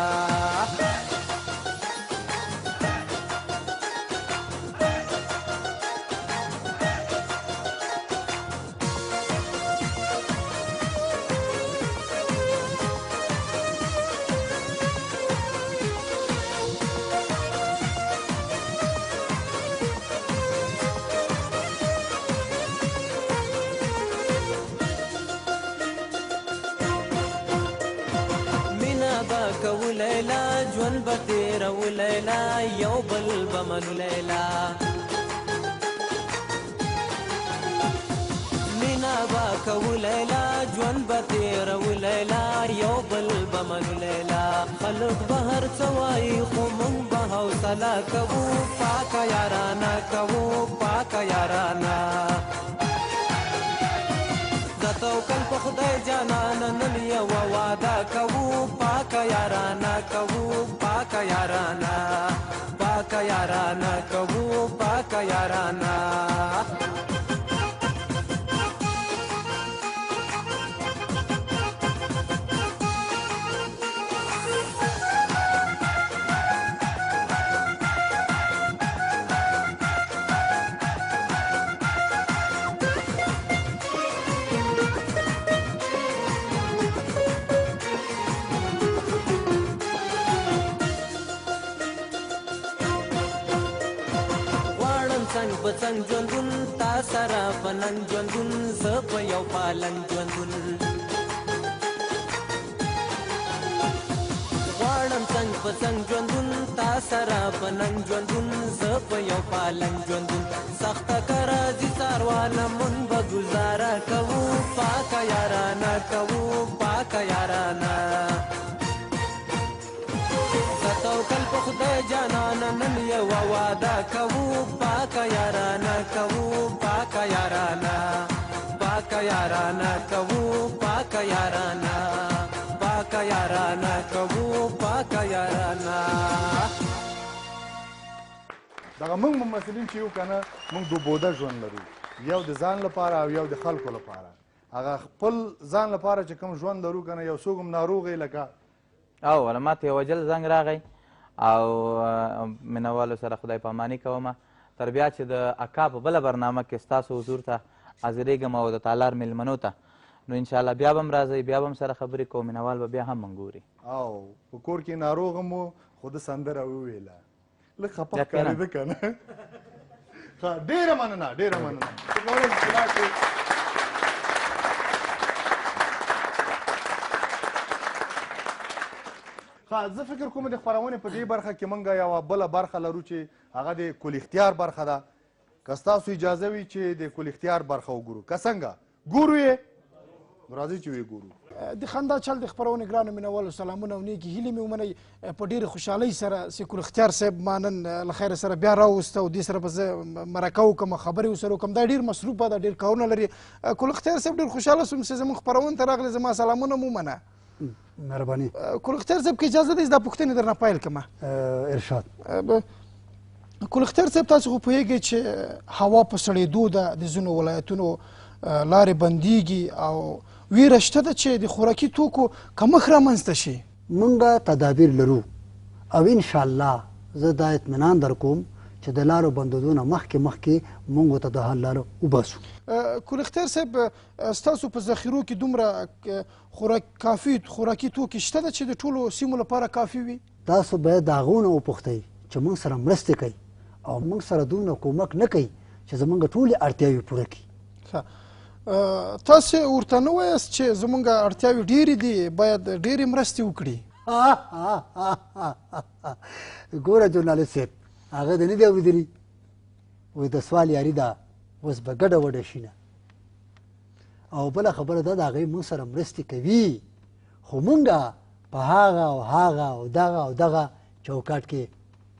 لیلا ژوند به تېرو لیلا یو بل به منو لیلا مینا به کوو لیلا ژوند به تېرو لیلا یو بل به منو لیلا خلک به هر څه وایي خو موږ به حوصله کوو پاکه یارانه کوو پاکه یارانه زه توکل په خدای جانانه نن یوه واده کوو پاکه یارانه کوو پاکه یارانه پاکه یارانه کوو پاکه یارانه څنګ په څنګ ژوندون تا سره په نن ژوندون زه په یو پالنګ ژوندون غواړم څنګ په څنګ ژوندون تا سره په نن ژوندون زه په یو پالنګ ژوندون سخته که راځي څاروانه مونږ به ګزاره کوو پاکه یارانه کوو پاکه یارانه زه توکل په خدای جانانه نن یوه واده کوو پاکه یارانه کوو پاکه یارانه پاکه یارانه کوو پاکه یارانه پاکه یارانه کوو پاکه یارانه دغه موږ ممثلین چې یو که نه موږ دوبوده ژوند لرو یو د ځان لپاره او یو د خلکو لپاره هغه خپل ځان لپاره چې کوم ژوند لرو که نه یو څوک هم ناروغ لکه او ولا ماته یو وجل زنګ راغی او مینوالو سره خدای پاماني کومه تر بیا چې د اکا په بله برنامه کې ستاسو حضور ته حاضرېږم او د تالار میلمنو ته نو انشاءالله بیا به هم راځئ بیا به هم سره خبرې کوو مینوال به بیا هم موږ ګوري او په کور کې ناروغ هم و خو د سندره وویله لږ خفه ښکارېده که نه ډېره مننه ډېره مننه زه فکر کوم د خپرونې په دې برخه کې موږ یوه بله برخه لرو چې هغه د کل اختیار برخه ده که ستاسو اجازه وي چې د کل اختیار برخه وګورو که څنګه ګورو یې راځئ چې ویې ګورو د خندا چل د خپرونې ګرانو مینوالو سلامونه او نیکې هیلې مې ومنئ په ډېرې خوشحالۍ سره چې کل اختیار صاحب ما نن له خیره سره بیا راوسته او دې سره به زه مرکه وکړم خبرې ورسره وکړم دا ډېر مصروفه ده ډېر کارونه لري کل اختیار صاحب ډېر خوشحاله شوم چې زموږ خپرونې ته راغلی زما سلامونه مو ومنه مهرباني کل اختیار صاحب که اجازه ده دا پوښتنې درنه پیل کړمه ارشاد کل اختیار صاحب تاسو خو پوهیږئ چې هوا په سړېدو ده د ځینو ولایتونو لارې بندیږي او ویره شته ده چې د خوراکي توکو کمښت رامنځته شي؟ مونږ تدابیر لرو او انشاءالله زه دا اطمینان در کوم چې د لارو بندېدو نه مخکې مونږ ته د حل لاره وباسو. کول اختیار صاحب ستاسو په ذخیرو کې دومره کافي خوراکي توکي شته ده چې د ټولو سیمو لپاره کافي وي؟ تاسو باید د هغو نه وپوښتئ چې مونږ سره مرستې کوي او مونږ سره دومره کومک نه کوي چې زمونږ ټولې اړتیاوې پوره کړي. تاسې ورته نه وایاست چې زمونږ اړتیاوې ډېرې دي باید ډېرې مرستې وکړي؟ ګوره جورنالست صاحب هغه د نه دی اورېدلي وایي د سوال یاري ده اوس به ګډه وډه شي نه. او بله خبره ده د هغې مونږ سره مرستې کوي خو مونږ په هغه او هغه او دغه چوکاټ کې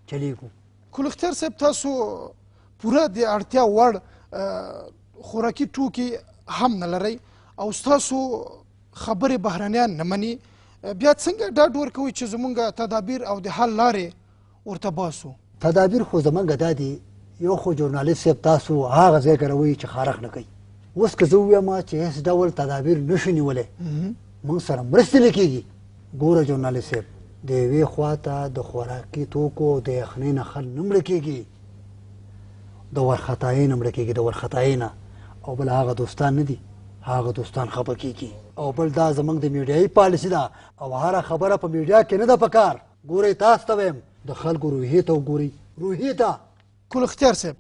چلیږو. کول اختیار صاحب تاسو پوره د اړتیا وړ خوراکي توکي هم نه لرئ او ستاسو خبرې بهرنیان نه مني، بیا څنګه ډاډ ورکوئ چې زمونږ تدابیر او د حل لارې ورته باسو؟ تدابیر خو زمونږ دا دي، یو خو جورنالست صاحب تاسو هغه ځای ګروئ چې خارق نه کوي. اوس که زه ووایم چې هېڅ ډول تدابیر نشو نیولی مونږ سره مرستې نه کېږي. ګوره جورنالست صاحب د یوې خوا ته د خوراکي توکو د یخنۍ نه خل نه مړه کېږي، د ورخطایۍ نه مړه کېږي، د ورخطایۍ نه. او بل هغه دوستان نه دي، هغه دوستان خفه کېږي. او بل دا زمونږ د میډیایي پالیسي ده او هره خبره په میډیا کې نه ده پکار. ګورئ تاسو ته وایم د خلکو روحیې ته وګورئ، روحیې ته. کول اختیار صاحب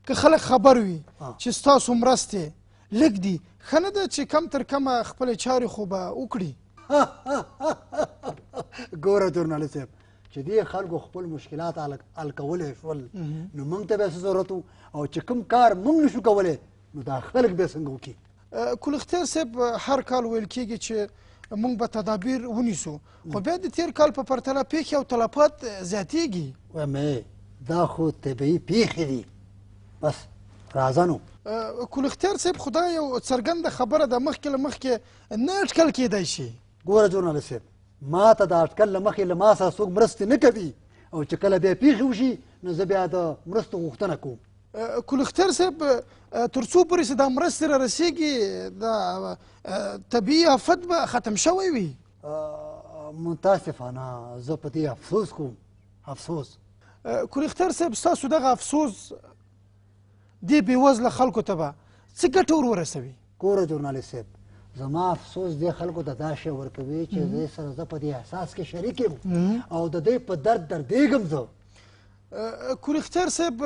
که خلک خبر وي چې ستاسو مرستې لږ دي، ښه نه ده چې کم تر کمه خپلې چارې خو به وکړي؟ ګوره جورنالست صاحب چې دې خلکو خپل مشکلات حل کولی شول نو موږ ته بیا څه ضرورت و، او چې کوم کار موږ نشو کولی نو دا خلک بیا څنګه وکړي؟ کول اختیار صاحب هر کال ویل کېږي چې موږ به تدابیر ونیسو، خو بیا د تیر کال په پرتله پیښې او تلفات زیاتېږي. وایم دا خو طبیعي پیښې دي، بس راځه نو. کول اختیار صاحب خو دا یو څرګنده خبره ده مخکې له مخکې نه اټکل کېدی شي. ګوره جورنالست صاحب ما ته د اټکل له مخکې له ما سره څوک مرستې نه کوي او چې کله بیا پیښې وشي نو زه بیا د مرستو غوښتنه کوم. کول اختیار صاحب تر څو پورې چې دا مرستې را رسېږي دا طبیعي آفت به ختم شوی وي؟ متاسفانه زه په دې افسوس کوم، افسوس. کول اختیار صاحب ستاسو دغه افسوس دې بېوزله خلکو ته به څه ګټه ور ورسوي؟ ګوره جورنالست صاحب زما افسوس دې خلکو ته دا شی ورکوي چې زه سره زه په دې احساس کې شریک یم او د دې په درد دردېږم زه. کول اختیار صاحب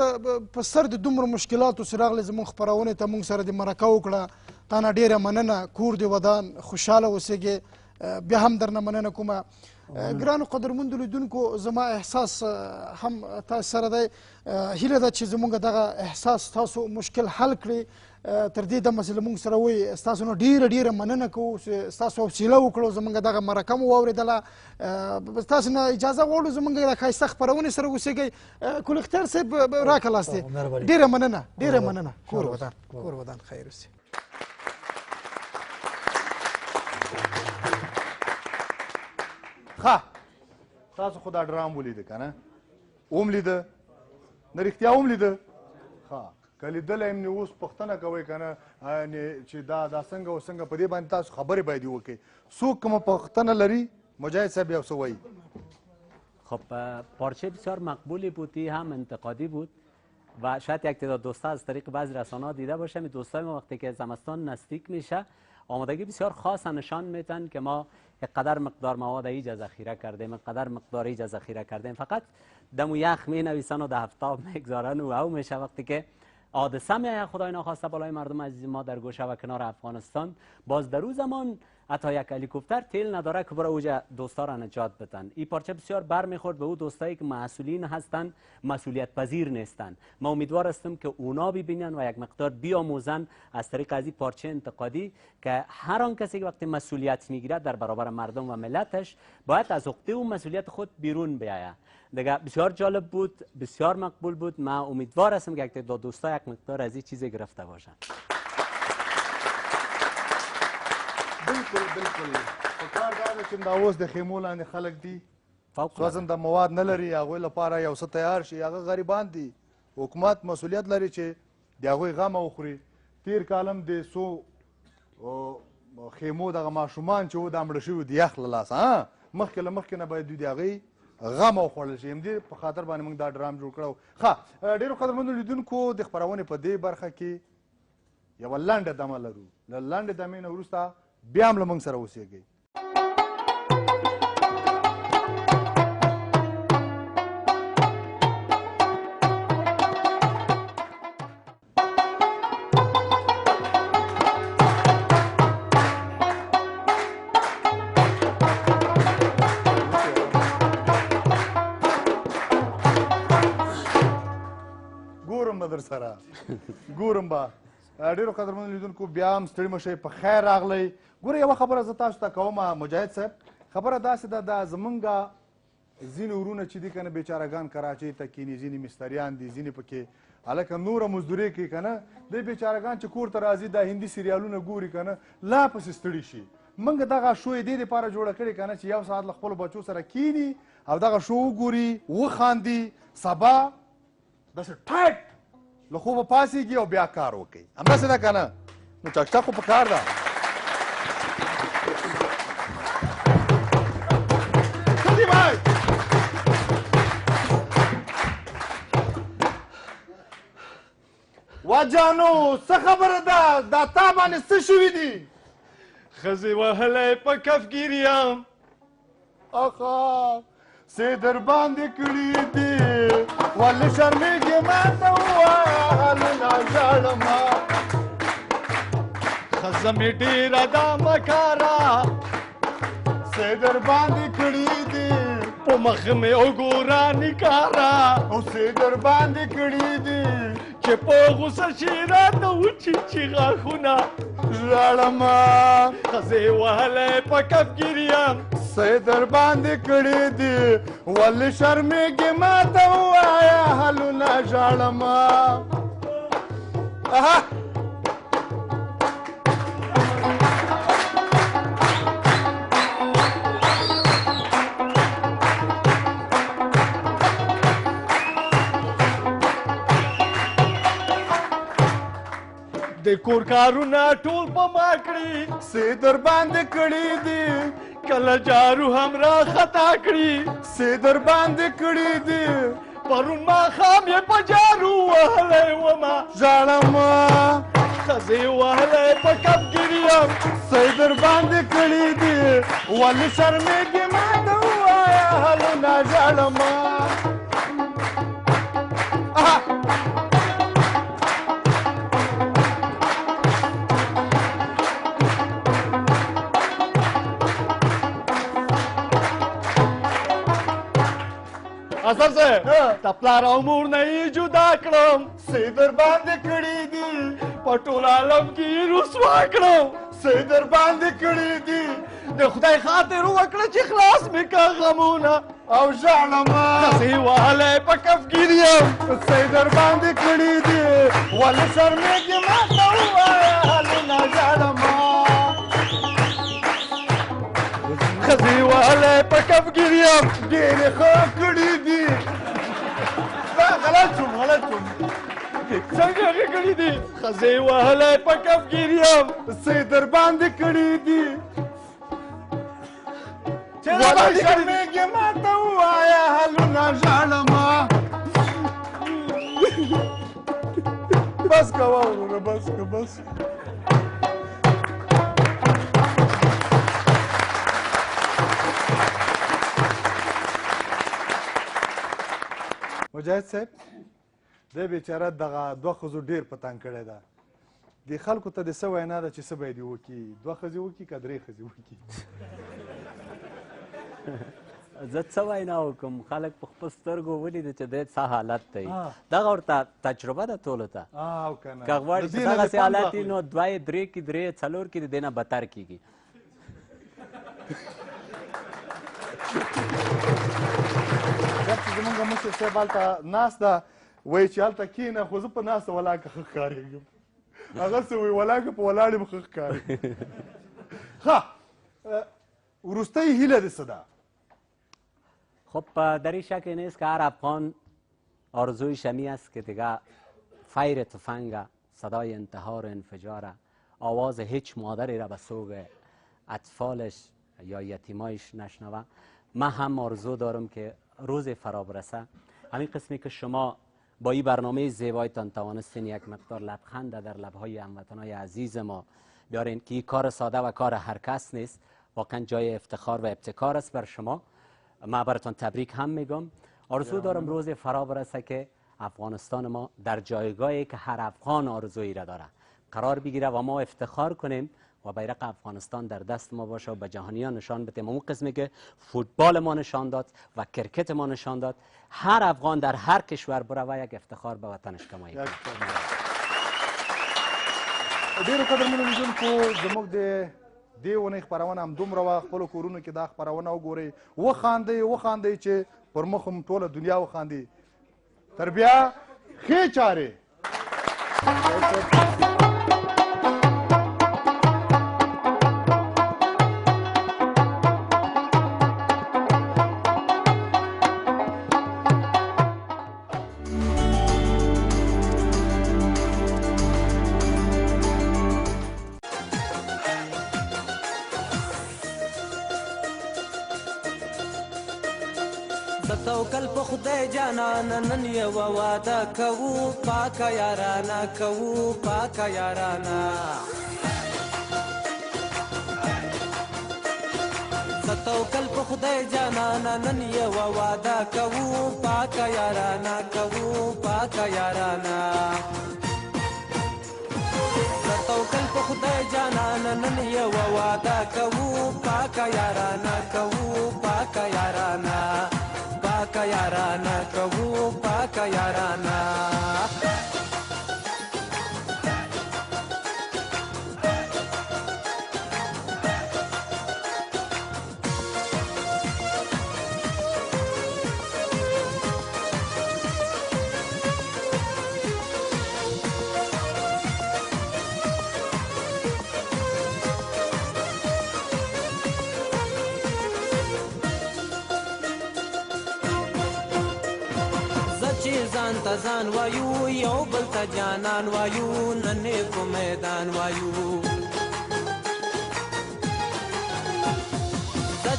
په سر د دومره مشکلاتو چې راغلی زموږ خپرونې ته موږ سره دې مرکه وکړه، تا نه ډېره مننه. کور دې ودان، خوشحاله اوسېږې، بیا هم درنه مننه کومه. ګرانو قدرمندو لیدونکو زما احساس هم تاسو سره دی، هیله ده چې زموږ دغه احساس تاسو مشکل حل کړي. تر دې دمه چې له موږ سره وایي ستاسو نه ډېره مننه کوو چې ستاسو حوصله وکړو، زموږ دغه مرکه مو واورېدله. ستاسو نه اجازه غواړو زموږ د ښایسته خپرونې سره اوسېږئ. کول اختیار صاحب راکړه لاس دې، ډېره مننه، ډېره مننه. کور ودان، کور ودان خیر اوسې. ښه تاسو خو دا ډرام ولیده که نه؟ وملیده نه رښتیا وملیده؟ ښه که لیدلی یم نو اوس پوښتنه کوئ که نه چې دا څنګه او څنګه په دې باندې تاسو خبرې باید وکړئ. څوک کومه پوښتنه لري؟ مجاهد صاحب یو څه وایي. خب پارچه بسیار مقبولی بود، هم انتقادی بود و شاید یک تعداد دوستا از طریق بعضی رسانه‌ها دیده باشم دوستای ما وقتی که زمستان نزدیک میشه آمادگی بسیار خاص نشان میدن که ما قدر مقدار مواد اینجا ذخیره کردیم، قدر مقدار اینجا ذخیره کردیم. فقط دم و یخ می نویسن و ده هفته میگذارن و او میشه وقتی که حادثه میآید خدای ناخواسته بالای مردم عزیز ما در گوشه و کنار افغانستان، باز در اون زمان حتی یک هلیکوپتر تیل نداره که برای اوجا دوستا را نجات بدن. این پارچه بسیار برمیخورد به او دوستایی که مسئولین هستند، مسئولیت پذیر نیستند. ما امیدوار هستم که اونا ببینن و یک مقدار بیاموزن از طریق از این پارچه انتقادی که هر آن کسی که وقتی مسئولیت میگیرد در برابر مردم و ملتش باید از عهده و مسئولیت خود بیرون بیاید. دیگه بسیار جالب بود، بسیار مقبول بود. ما امیدوار هستم که یک تعداد دوستا یک مقدار از این چیز گرفته باشن. بالکل پکار دا ده چې دا اوس د خیمو لاندې خلک دي سوځنده مواد نه لري، هغوی لپاره یو څه تیار شي. هغه غریبان دي، حکومت مسؤلیت لري چې د هغوی غم وخوري. تیر کال هم د څو خیمو دغه ماشومان چې و دا مړه شوي د یخ له لاسه مخکې له مخکې نه باید دوی د هغوی غم وخوړل شي. همدې په خاطر باندې موږ دا ډرام جوړ کړی و. ښه ډېرو قدرمنو لیدونکو د خپرونې په دې برخه کې یوه لنډه دمه لرو. له لنډې دمې نه وروسته بیا هم له موږ سره اوسېږئ. سره ګورم به ډېرو قدرمنو لیدونکو بیا هم ستړي مه شئ، په خیر راغلی. ګوره یوه خبره زه تاسو ته کوم مجاهد صاحب، خبره داسې ده دا زمونږ ځینې ورونه چې دي که نه بیچارهګان کراچۍ ته کیني، ځینې مستریان دي، ځینې پکې هلکه نوره مزدوري کوي که نه، دی بیچارهګان چې کور ته راځي دا هندي سریالونه ګوري که نه لا پسې ستړي شي. موږ دغه شو یې دې دپاره جوړه کړې که نه چې یو ساعت له خپلو بچو سره کیني او دغه شو وګوري، وخاندي، سبا داسې ټایټ له خوبه پاسېږي او بیا کار وکوي. همداسې ده که نه؟ نو چکچک خو په کار ده. واجانو څه خبره ده؟ دا تا باندې څه شوي دي؟ ښځې وهلی په کفګیر یم. اخا څه در باندې کړي دي ولې شرمېږې ماته ووایه حالونه ژاړمه. ښځه مې ډېره ده مکاره، څه در باندې کړي دي په مخ مې وګوره نکاره. او څه در باندې کړي دي چې په غوسه شي راته وچیچي غاښونه. ژاړمه ښځې وهلی په کفګیر یم. څه در باندې کړي دي ولې شرمېږې ماته ووایه حالونه ژاړمه. د کور کارونه ټول په ما کړي، څه در باندې کړي دي کله جارو هم را خطا کړي. څه در باندې کړي دي پرون ماښام یې په جارو وهلی ومه. ژاړمه ښځې وهلی په کفګیر یم. څه در باندې کړي دي ولې شرمېږې ماته ووایه حالونه ژاړمه. حسن صاحب د پلار او مور نه یې جدا کړم. څه در باندې کړي دي په ټول عالم کې یې رسوا کړم. څه در باندې کړي دي د خدای خاطر وکړه چې خلاص مې که غمونه. او ژاړمه ښځې وهلی په کفګیر یم. څه در باندې کړي دي ولې شرمېږې ماته ووایه حالونه ژاړمه. ښځې وهلی په کفګیر یم. ډېرې ښه کړي دي. غلط شوم څنګه ښه کړي دي؟ ښځې وهلی په کفګیر یم. څه در باندې کړي دي ولې شرمېږې ماته ووایه حالونه ژاړمه. بس کوه وروره بس که بس. مجاهد صاحب دی بیچاره دغه دوه ښځو ډېر په تنګ کړی ده. دې خلکو ته د څه وینا ده چې څه باید یې وکړي؟ دوه ښځې وکړي که درې ښځې وکړي؟ زه څه وینا وکړم؟ خلک په خپل سترګو ولیده چې دی څه حالت دی. دغه ورته تجربه ده ټولو ته. که غواړي چې دغسې حالت وي نو دوه یې درې کړي، درې یې څلور کړي، د دې نه بدتر کېږي. چې زمونږ مشر صاحب هلته ناست ده وایي چې هلته کښېنه خو زه په ناسته ولاکه ښه ښکارېږم. هغسې وایي ولاکه په ولاړ یم ښه ښکارېږم. ښه وروستۍ هیله دې څه ده؟ خب در این شک نیست که هر افغان آرزوی شمی است که دیگه فیر تفنگ، صدای انتحار، انفجار آواز هیچ مادری را به سوگ اطفالش یا یتیمایش نشنوه. من هم آرزو دارم که روز فرا برسه همین قسمی که شما با این برنامه زیبایتان توانستین یک مقدار لبخند در لبهای هموطنای عزیز ما بیارین که این کار ساده و کار هر کس نیست، واقعا جای افتخار و ابتکار است بر شما. من براتون تبریک هم میگم. آرزو دارم روز فرا برسه که افغانستان ما در جایگاهی که هر افغان آرزویی را داره قرار بگیره و ما افتخار کنیم و بیرق افغانستان در دست ما باشه و به جهانیان نشان بدیم. اون قسمی که فوتبال ما نشان داد و کرکت ما نشان داد، هر افغان در هر کشور بره و یک افتخار به وطنش کمایی کنه. ډیرو قدرمنو لیدونکو زموږ د دې اونۍ خپرونه همدومره وه. خپلو کورونو کې دا خپرونه وګورئ، وخاندئ چې پر مخ هم ټوله دنیا وخاندي. تر بیا ښې چارې. توکل په خدای جانان نن یو واده کوو پاکه یارانه کوو پاکه یارانه توکل په خدای جانان نن یو واده کوو پاکه یارانه کوو پاکه یارانه توکل په خدای جانان نن یو واده کوو پاکه یارانه کوو پاکه یارانه پاکا یارانا کوو پاکا یارانا ځان وایو یو بل ته جانان وایو نن په میدان وایو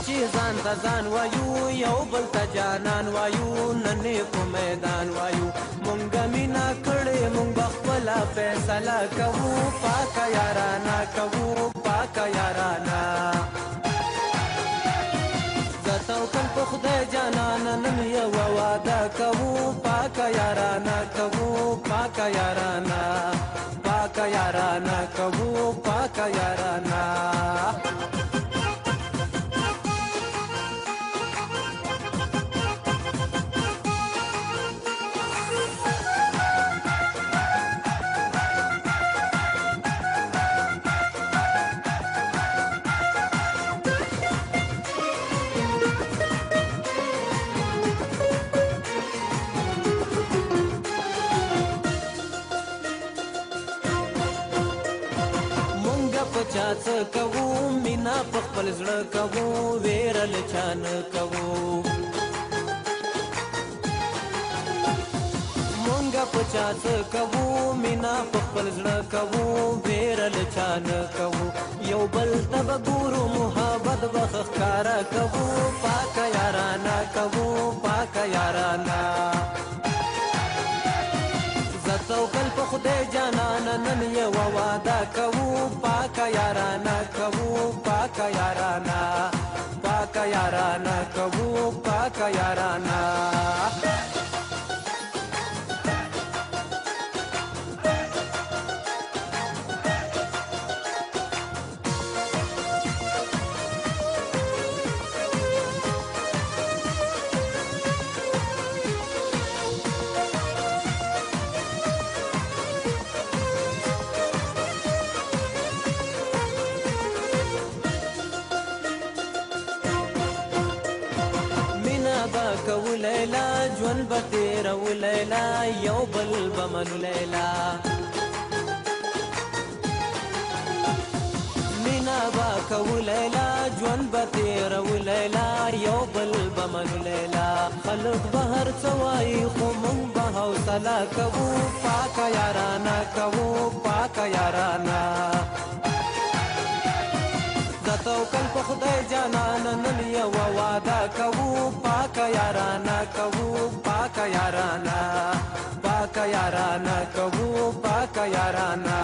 چې ځان ته ځان وایو یو بل ته جانان وایو نن په میدان وایو مونږ مینا کړې مونږ بخپله فیصله کوو پاکه یارانه کوو پاکه یارانه زه توکل په خدای جانان نن یو واده کوو پاکه یارانه کوو پاکه یارانه پاکه یارانه کوو پاکه یارانه څه کوو مینا په خپل زړه کوو ویره له چا نه کوو مونږ په چا څه کوو مینا په خپل زړه کوو ویره له چا نه کوو یو بل ته به ګورو محبت به ښکاره کوو پاکه یارانه کوو پاکه یارانه زه توکل په خدای جانان نن یو واده کوو پاکه یارانه کوو پاکه یارانه پاکه یارانه کوو پاکه یارانه لیلا ژوند به تیرو لیلا یو بل به منو لیلا مینا به کوو لیلا ژوند به تېروو لیلا یو بل به منو لیلا خلک به هر څه وایي خو موږ به حوصله کوو پاکه یارانه کوو پاکه یارانه د توکل په خدای جانانه نن یوه واده کوو پاکه یارانه کوو پاکه یارانه پاکه یارانه کوو پاکه یارانه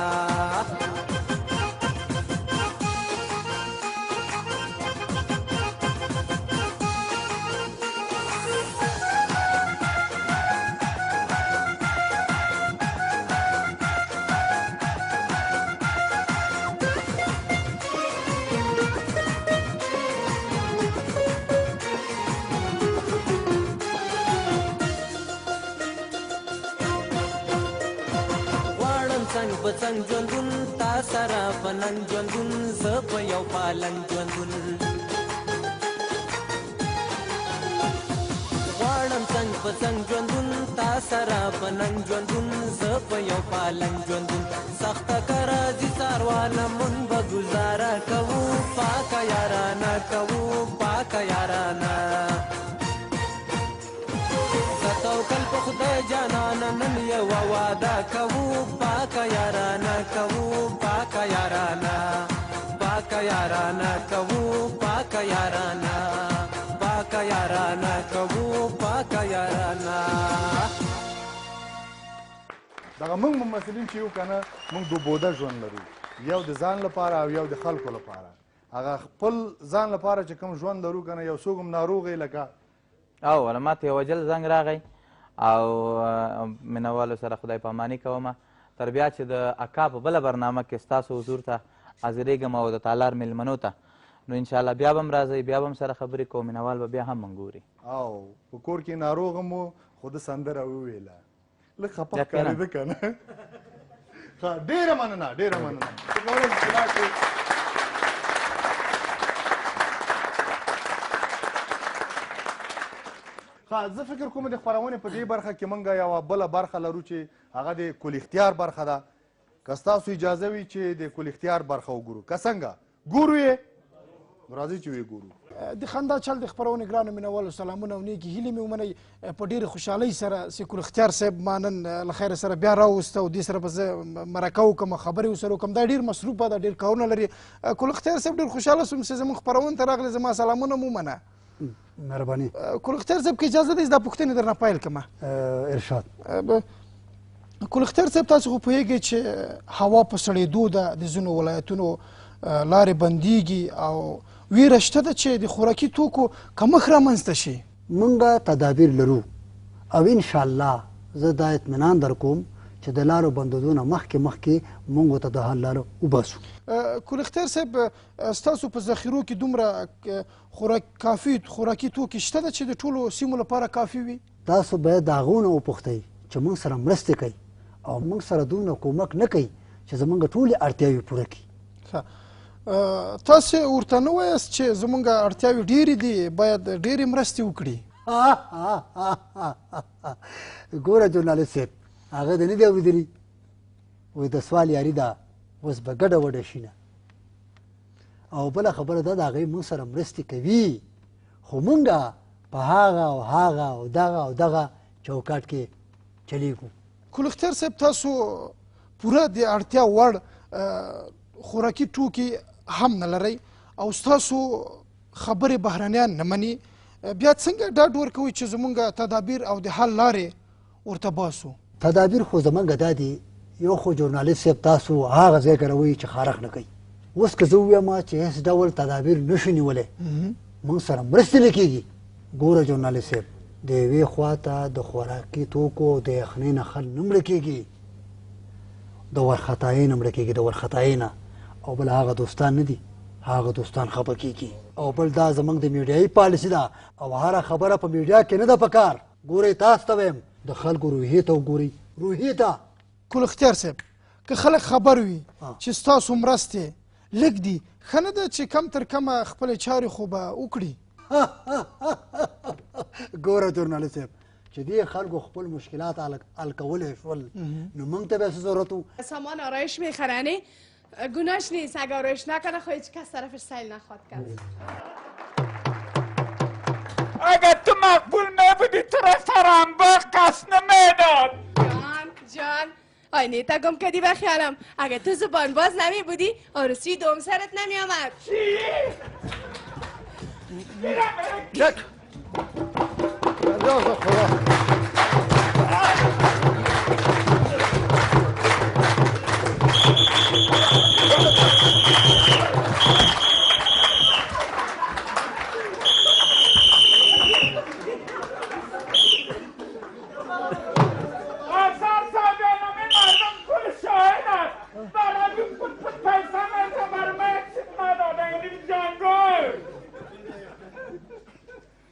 په څنګ ژوندون تا سره په نن ژوندون زه په یو پالنګ ژوندون غواړم څنګ په څنګ ژوندون تا سره په نن ژوندون زه په یو پالنګ ژوندون سخته که راځي څاروانه مونږ به ګزاره کوو پاکه یارانه کوو پاکه یارانه توکل په خدای جانانه نن یوه واده کوو پاکه یارانه کوو پاکه یارانه پاکه یارانه کوو پاکه یارانه پاکه یارانه کوو پاکه یارانه دغه موږ ممثلین چې یو که نه موږ دو بوده ژوند لرو یو د ځان لپاره او یو د خلکو لپاره هغه خپل ځان لپاره چې کوم ژوند لرو که نه یو څوک هم ناروغ لکه او ولا ماته یو وجل زنګ راغی او مینوالو سره خدای پاماني کومه تر بیا چې د اکا په بله برنامه کې ستاسو حضور ته حاضرېږم او د تالار میلمنو ته نو انشاءالله بیا به هم راځئ بیا به هم سره خبرې کوو مینوال به بیا هم موږ ګوري او په کور کې ناروغ هم و خو د سندره وویله لږ خفه ښکارېده که نه ډېره مننه ډېره مننه زه فکر کوم د خپرونې په دې برخه کې موږ یوه بله برخه لرو چې هغه د کل اختیار برخه ده که ستاسو اجازه وي چې د کل اختیار برخه وګورو که څنګه ګورو یې راځئ چې ویې ګورو د خندا چل د خپرونې ګرانو مینوالو سلامونه او نیکې هیلې مې ومنئ په ډېرې خوشحالۍ سره سکول اختیار صاحب ما نن له خیره سره بیا راوسته او دې سره به زه مرکه وکړم خبرې ورسره وکړم دا ډېر مصروفه ده ډېر کارونه لري کل اختیار صاحب ډېر خوشحاله شوم چې زموږ خپرونې ته راغلی زما سلامونه مو ومنه مهرباني کل اختیار صاحب که اجازه ده دا پوښتنې درنه پیل کړمه ارشاد کل اختیار صاحب تاسو خو پوهېږئ چې هوا په سړېدو ده د ځینو ولایتونو لارې بندیږي او ویره شته ده چې د خوراکي توکو کمښت رامنځته شي موږ تدابیر لرو او انشاءالله زه دا اطمینان در کوم چې د لارو بندېدو نه مخکې موږ ته د حل لاره وباسو کل اختیار صاحب ستاسو په ذخیرو کې دومره کافي خوراکي توکي شته ده چې د ټولو سیمو لپاره کافي وي تاسو باید د هغو نه وپوښتئ چې موږ سره مرستې کوي او موږ سره دومره کومک نه کوي چې زموږ ټولې اړتیاوې پوره کړي تاسې ورته نه وایاست چې زموږ اړتیاوې ډېرې دي باید ډېرې مرستې وکړي ګوره جورنالست صاحب هغه د نه دی اورېدلي وایي د سوال یاري ده اوس به ګډه وډه شي نه او بله خبره ده د هغې موږ سره مرستې کوي خو موږ په هغه او هغه او دغه او دغه چوکاټ کې چلیږو کل اختیار صاحب تاسو پوره د اړتیا وړ خوراکي توکي هم نه لرئ او ستاسو خبرې بهرنیان نه مني بیا څنګه ډاډ ورکوئ چې زموږ تدابیر او د حل لارې ورته باسو تدابیر خو زموږ دا دي یو خو ژورنالست صاحب تاسو هغه ځای ګروئ چې خارق نه کوي اوس که زه ووایم چې هېڅ ډول تدابیر نشو نیولی موږ سره مرستې نه کېږي ګوره ژورنالست صاحب د یوې خوا ته د خوراکي توکو د یخنۍ نه خل نه مړه کېږي د ورخطایۍ نه مړه کېږي د ورخطایۍ نه او بل هغه دوستان نه دي هغه دوستان خفه کېږي او بل دا زموږ د میډیایي پالیسي ده او هره خبره په میډیا کې نه ده پکار ګورئ تاسو ته وایم د خلکو روحیې ته وګورئ روحیې ته کل اختیار صاحب که خلک خبر وي چې ستاسو مرستې لږ دي ښه نه ده چې کم تر کمه خپلې چارې خو به وکړي ګوره جورنالست صاحب چې دې خلکو خپل مشکلات حل کولی شول نو موږ ته بیا څه ضرورت و سامان آرایش میخرنی گناهش نیست اگر روش نکنه خب هیچ کس طرفش سیل نخواد کرد. اگر تو مقبول نبودی تو را سرانباغ قصد نمیداد. جان آی نیتا گم کردی به خیالم. اگر تو زبان باز نمی بودی عروسی دوم سرت نمی آمد. یک اجازه خدا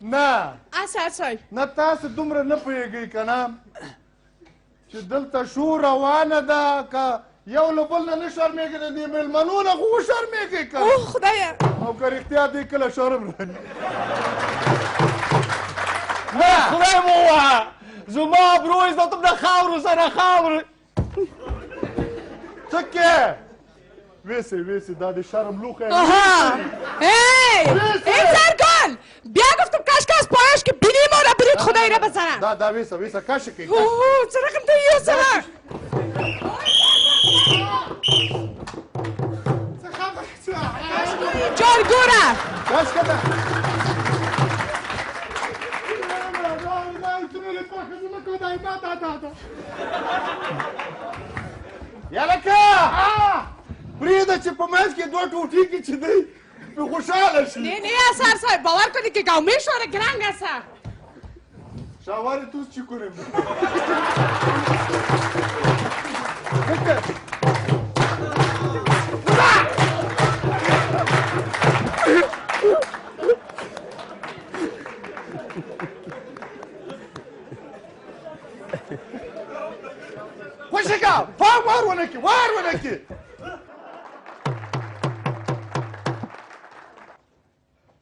نه اثر صاحب نه تاسو دومره نه پوهېږئ که نه چې دلته شو روانه ده که یو له بل نه نه شرمېږئ د دې مېلمنو نه خو وشرمېږئ که اوه خدایه او که رښتیا دی کله شرم راني نه خدای مو ووهه زما ابرو عزتم د خاورو سره خاورو څه کې ویسې ویسې دا د شرم لوښی ای سرگل بیا گفتم کاش از پایش که بینیم و برید خدای را بزنم دا ویسه ویسه کاشه که چه رقم تو یه سره جان گوره کاش که ده یالکه پرېږده چې په منځ کې دوه ټوټې کې چې دی پې خوشحاله شي نه نه اثر صاحب باور کنی که گاو میشوره گرنگ است شاواری توز چی کنیم خوشی که پام وار ونکی وار ونکی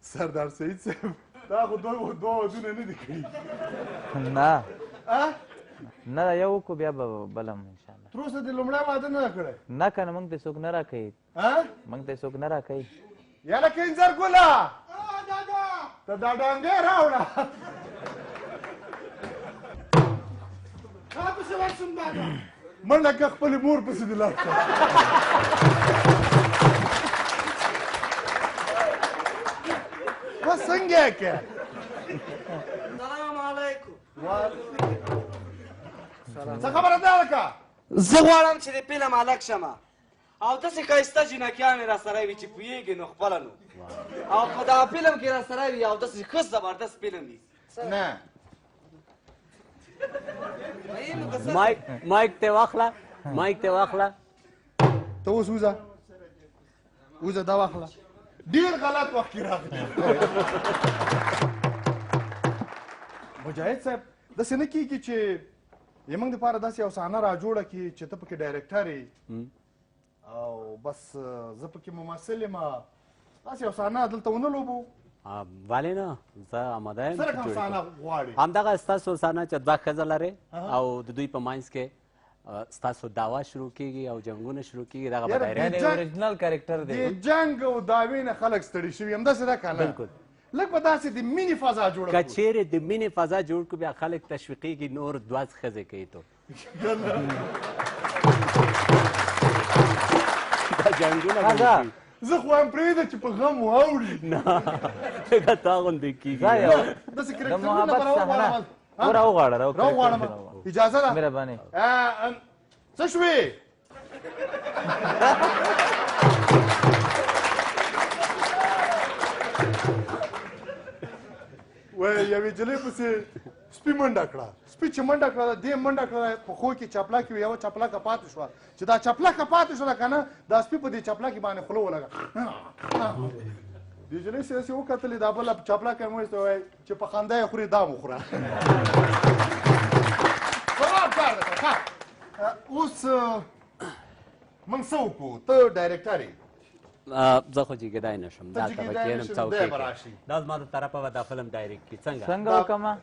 سردار سعید صاحب دا خو دوه ودونه نه دي کړي نه نه یو کو بیا به بلم انشاءالله تر اوسه دې لومړی واده نه کړی نه کنه موږ ته څوک نه راکوي موږ ته څوک نه راکوي یاله کنځر ګله ته دا ډانګې راوړه پسې ورشم دادا منډه که خپلې مور پسې دې لاړ شه څنګه کې سلام علیکم څه خبره ده لکه زه غواړم چې د فلم هلک شمه او داسې ښایسته جینکیانې را سره وي چې پوهېږي نو خپله نو او په دغه فلم کې را سره وي او داسې ښه زبردست فلم وي نه مایک ته واخله مایک ته واخله ته اوس وځه وځه دا واخله ډیر غلط وخت کې راغلی مجاهد صاحب داسې نه کېږي چې زموږ دپاره داسې یو صحنه را جوړه کړي چې ته پکې ډایرکټر یې او بس زه پکې ممثل یم داسې یو صحنه دلته ونه لوبو ولې نه زه آماده یم څه رقم صحنه غواړې همدغه ستاسو صحنه چې دوه ښځه لرې او د دوی په منځ کې ستاسو دعوا شروع کیږي او جنګونه شروع کیږي دغه به ډایرکټ اوریجنل کریکټر دی د جنګ او دعوې نه خلک ستړي شوي همداسې ده که نه بالکل لږ به داسې د مینې فضا جوړه که چیرې د مینې فضا جوړ کړو بیا خلک تشویقېږي نور دوه ښځې کوي تو دا جنګونه زه خو هم پرېږده چې په غم واوړي نه لکه تا غوندې کېږي داسې کرکټرونه به راوغواړم راوغواړه راوغواړم اجازه ده مهرباني څه شوې وایي یوې نجلۍ پسې سپي منډه کړه سپي چې منډه کړه دې منډه کړه په خو کې چپلاکې وي یوه چپلاکه پاتې شوه چې دا چپلاکه پاتې شوله که نه دا سپي په دې چپلاکې باندې خوله ولګه دې نجلۍ سې داسې وکتلې دا بله چپلاکه یې مویسته وایي چې په خندا یې خوري دا مو خوره صواب کار ده اوس موږ څه وکړو ته ډایرکټر یې زه خو جګېدای نه شم دلته به کښېنم څوکۍ کې دا زما د طرفه به دا فلم ډایرکټ کړي څنګه وکړمه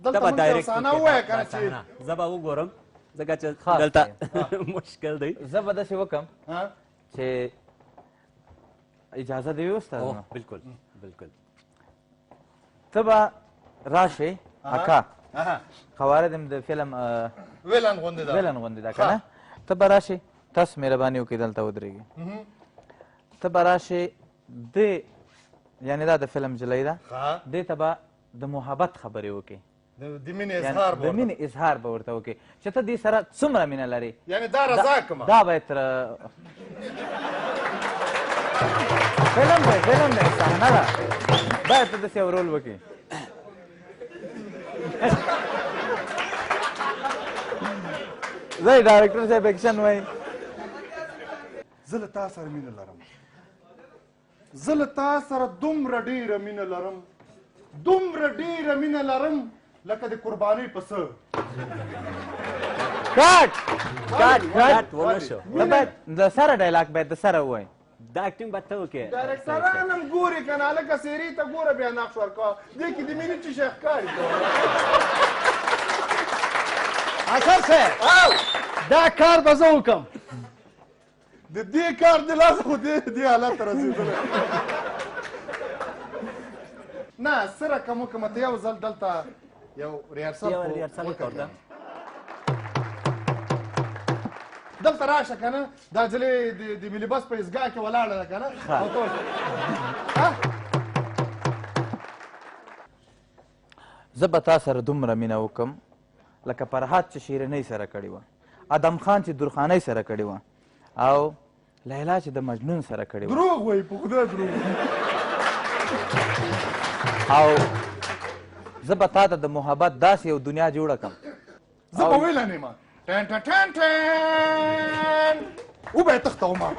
ته به ډایرکټ زه به وګورم ځکه چې دلته مشکل دی. زه به داسې وکړم چې اجازه دې وي استاد؟ بالکل بالکل. ته به راشې اکا خوارد د فلم ویلن غوندې ده که نه؟ ته به راشې، تاسو مهرباني وکړئ دلته ودرېږئ. ته به راشې دې یعنې دا د فلم نجلۍ ده، دې ته به د محبت خبرې وکړې، د مینې اظهار به ورته وکړې چې ته دې سره څومره مینه لرې. یعنې دا رضا کړمه. دا باید تر فلم دی صحنه ده، باید ته داسې یو رول وکړې. زه ډایرکټر صاحب اکشن وایي. زه له تا سره مینه لرم، زه له تا سره دومره ډېره مینه لرم، دومره ډېره مینه لرم لکه د قربانۍ پسه. کټ ونه شو. د سره ډایلاګ باید د سره ووایي. دا اکټینګ به ته وکړې. ډایرکټران هم ګوري که نه هلکه سیرې ته ګوره بیا نقش ورکوه، دې کې د مینې چې شی ښکاري. اکر صاحب دا کار به زه وکړم. د دې کار د لاسه خو دې حالت ته رسېدلی. نه سره کم وکړم ته یو ځل دلته یو ریهرسل وکړه. دلته راشه که نه، دا جلې د ملي بس په ایزګاه کې ولاړه ده که نه. زه به تا سره دومره مینه وکړم لکه فرهاد چې شیرینۍ سره کړې وه، ادم خان چې درخانۍ سره کړې وه، او لیلا چې د مجنون سره کړې وه. دروغ وایي په خدای دروغ. او زه به تا ته د محبت داسې یو دنیا جوړه کړم. زه به ویله نه یم ټن ټن ټن ټن وبه یې تښتومه.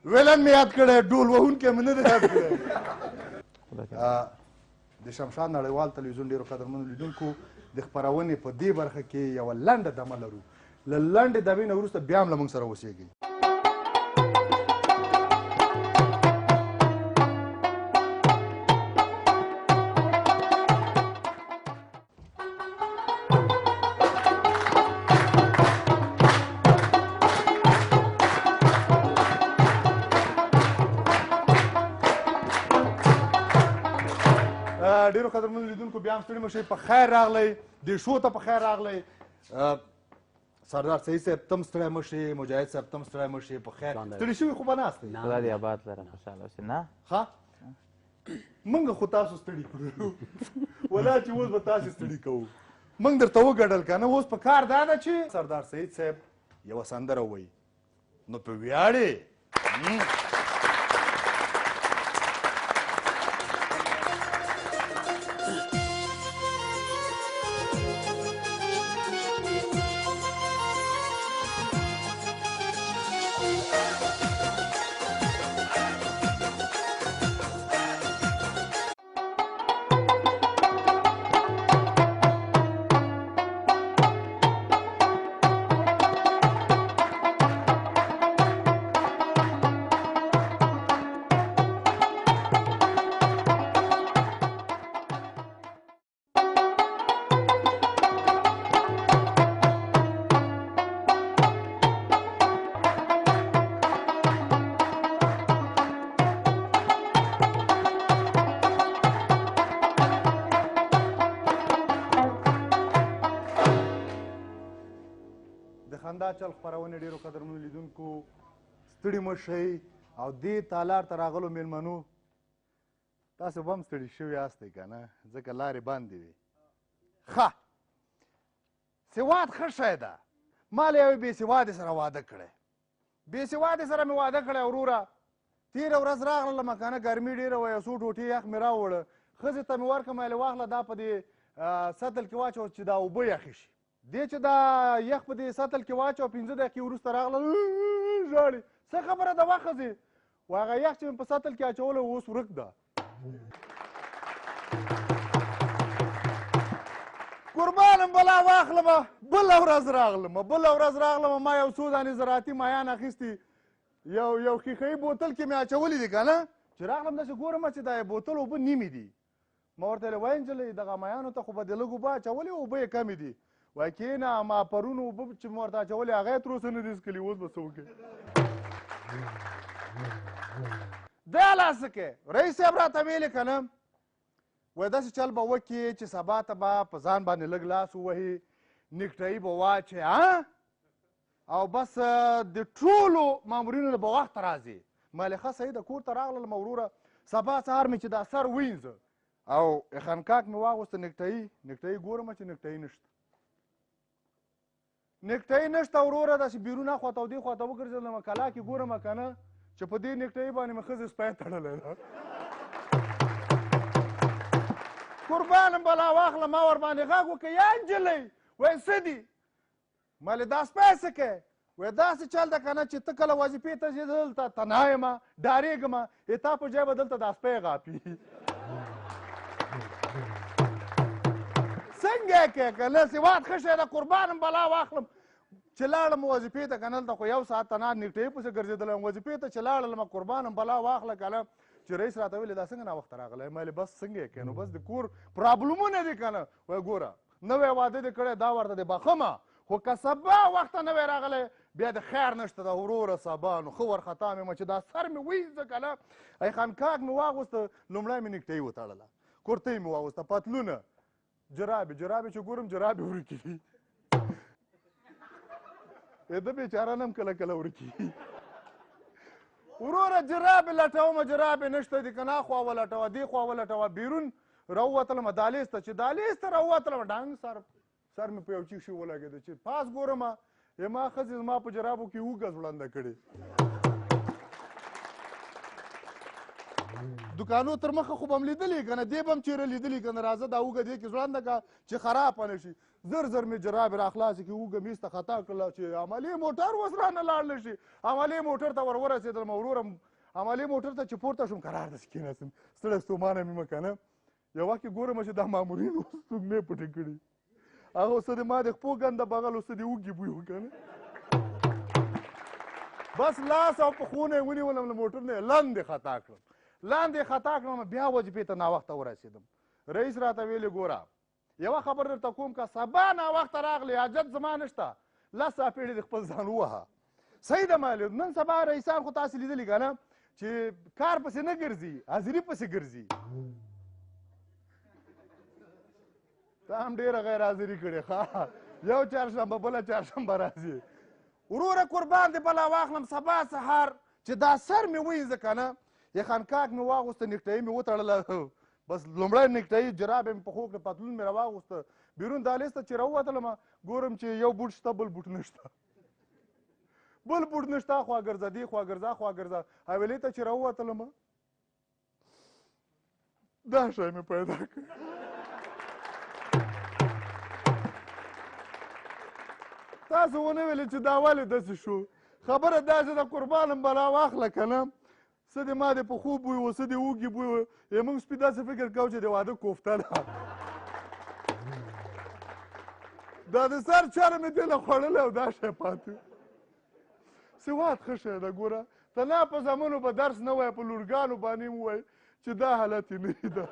ویلن مې یاد کړی، ډول وهونکی مې نه دی یاد کړی. د شمشاد نړیوال تلویزیون ډېرو قدرمنو لیدونکو د خپرونې په دې برخه کې یوه لنډه دمه لرو. له لنډې دمې نه وروسته بیا هم له موږ سره اوسېږئ. ډېرو قدرمنو لیدونکو بیا هم ستړي مه شئ، په خیر راغلی، دې شو ته په خیر راغلی. سردار سعید صاحب تم ستړی مه شئ، مجاهد صاحب تم ستړی مه شئ، په خیر ستړي شوي خو به ناست دی. خدا دې آباد لره، خوشحاله اوسې. نه ښه موږ خو تاسو ستړي کړو، ولا چې اوس به تاسې ستړي کوو. موږ درته وګډل که نه، اوس په کار دا ده چې سردار سعید صاحب یوه سندره ووایي، نو په ویاړې. خندا چل خپرونې ډېرو قدرمنو لیدونکو ستړي مه شئ او دې تالار ته راغلو میلمنو تاسو به هم ستړي شوي یاستئ که نه ځکه لارې بندې وي. ښه سواد ښه شی ده. ما له یوې بې سوادې سره واده کړی، بې سوادې سره مې واده کړی وروره. تېره ورځ راغلله که نه ګرمي ډېره وه، یو څو ټوټې یخ مې راوړه، ښځې ته مې ورکړه، مې واخله دا په دې سطل کې واچوه چې دا اوبه یخې شي. دې چې دا یخ په دې سطل کې واچوه 5 دقیقې وروسته راغله ژاړي. څه خبره ده وه ښځې؟ و هغه یخ چې مې په سطل کې اچولی اوس ورک ده. قربانم بلا واخلمه، بله ورځ راغلمه ما یو څو دانې زراعتي مایان اخیستي، یو ښیښهیي بوتل کې مې اچولی دي که نه، چې راغلم داسې ګورم چې دا بوتل اوبه نیمې دي. ما ورته ویل وایي نجلۍ دغه مایانو ته خو به دې لږ اوبه اچولې اوبه یې کمې دي. وایي کښېنه ما پرون اوبه چې مې ورته اچولې هغه یې تر اوسه نه دي څښلي، اوس به څه وکړې. دا لا څه کوې رئیس صاحب راته ویلې که نه وایي داسې چل به وکړې چې سبا ته به په ځان باندې لږ لاس ووهې، نیکټایي به واچې او بس د ټولو مامورینو نه به وخته راځي. ما ویلې ښه صحیح ده کور ته راغلم وروره سبا سهار مې چې دا سر وینځه او خنکاک مې واغوسته نیکټایي ګورم چې نیکټایي نشته. نیکټایي نشته وروره داسې بیرون اخواته او دې خواته وګرځېدلم کلا کې ګورم که نه چې په دې نیکټایي باندې مې ښځې سپی تړلی ده. قربانم بلا واخله ما ورباندې غږ وکړه یا نجلۍ وایي څه دي؟ ما ویلې دا سپی څه کوې؟ وایي داسې چل ده که نه چې ته کله وظیفې ته ځې دلته تنها یم ډارېږم تا په ځای به دلته دا سپی غاپي. څنګه یې کوې که نه سواد ښه شی ده قربانم بلا واخلم چې لاړم وظیفې ته که نه دلته خو یو ساعت تنها نیکټایي پسې ګرځېدلی یم وظیفې ته چې لاړلم قربانم بلا واخله که نه چې رئیس راته ویلې دا څنګه ناوخته راغلی؟ ما ویلې بس څنګه یې کوې نو بس د کور پرابلمونه دي که نه. وایي ګوره نوی واده دې کړی دا ورته دې بخمه خو که سبا وخته نوی راغلی بیا د خیر نشته ده وروره سبا نو ښه وارخطا مې چې دا سر مې وینځه که نه ای خانکاک مې واغوسته لومړی مې نیکټایي وتړله کورتۍ مې واغوسته پتلونه جرابې چې ګورم جرابې ورکې دي. ده بېچاره نه هم کله کله ورکي وروره جرابې لټومه جرابې نشته دي که نه خوا ولټوه دې خوا ولټوه بیرون راووتلم دهلیز ته چې دهلیز ته راووتلم ډنګ سر مې په یو چیک شي ولګېده چې پاس ګورم ما ښځې زما په جرابو کې اوږه ځوړنده کړې. دوکانو تر مخه خو به م لیدلي که نه دې به م چېرې لیدلي که نه راځه دا اوږه دې کې ځوړنده کړه چې خرابه نه شي. زر مې جرابې راخلاصې کړي اوږه میز ته خطا کړله چې عملي موټر اوس رانه لاړ نه شي. عملي موټر ته ورسېدلم وروره عملي موټر ته چې پورته شوم قرار داسې کېناستم ستړی ستومانه مې مه که نه یو وخت کې ګورم چې دا مامورین اوس سپوږمۍ پټې کړي هغه اوس د ما د خپو ګنده بغل اوس د اوږې بوی و که نه بس لاس او پښونه یې ونیولم له موټر نه یې لاندې خطا کړم بیا وظیفې ته ناوخته ورسېدم. رئیس راته ویلې ګوره یوه خبر درته کوم که سبا ناوخته راغلی حاجت زما نشته 10 څاپېړې د خپل ځان ووهه. صحیح ده ما نن سبا رئیسان خو تاسې لیدلي که نه چې کار پسې نه ګرځي حاضري پسې ګرځي. ته هم ډېره غیر حاضري کړې ښه یو چهارشنبه بله چهارشنبه راځي. وروره قربان دې بله واخلم سبا سهار چې دا سر مې وینځه که نه یخنکاک مې واغوسته نیکټایي مې وتړله بس لومړی نیکټایي جراب مې په خوږ کړه پتلون مې راواغوسته بیرون دهلیز ته چې راووتلم ګورم چې یو بوټ شته بل بوټ نشته خوا ګرځه دې خوا ګرځه حویلې ته چې راووتلم دا شی مې پیدا کړ. تاسو ونه ویلې چې دا ولې داسې شو خبره داسې ده قربانم بلا واخله که نه څه د ما د پښو بوی و څه د اوږې بوی و موږ سپي داسې فکر کوو چې د واده کوفته ده دا د سر چاره مې دې له خوړلی او دا شی پاتې سواد ښه شی ده ګوره ته نه په زمنو به درس نه وایه په لورګانو باندې م ووایي چې دا حالت یې نه ده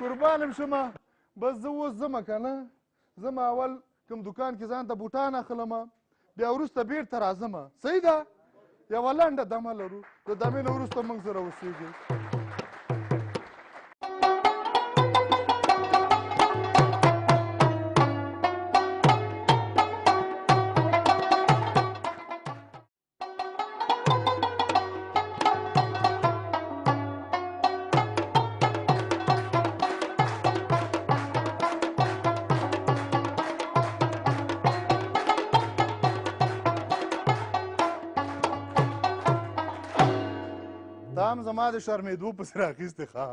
قربانم شمه بس زه اوس ځمه که نه ځمه اول کوم دکان کې ځان ته بوټان اخلم بیا وروسته بیرته راځم صحیح ده یوه لنډه دمه لرو د دمې نه وروسته موږ سره اوسېږو. هم زما د شرمېدو پسې راخیستې ښه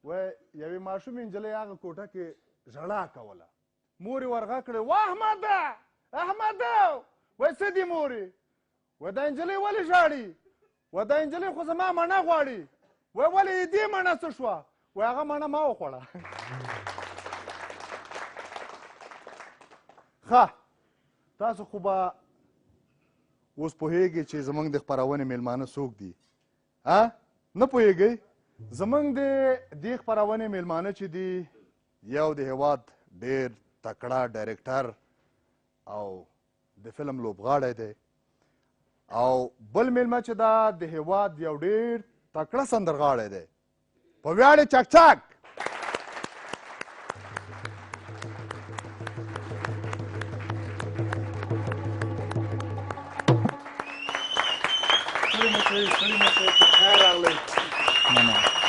وایي یوې ماشومې نجلۍ هغه کوټه کې ژړا کوله مور یې ورغه کړې وا احمده وایي څه دي مورې وایي دا نجلۍ ولې ژاړي وایي دا نجلۍ خو زما مڼه غواړي وایي ولې د دې مڼه څه شوه وایي هغه مڼه ما وخوړه ښه تاسو خو به اوس پوهیږئ چې زموږ د خپرونې میلمانه څوک دي نه پوهیږئ زموږ د دې خپرونې میلمانه چې دي یو د هیواد ډېر تکړه ډایرکټر او د فلم لوبغاړی دی او بل میلمه چې دا د هیواد یو ډېر تکړه سندرغاړی دی په ویاړې چک چک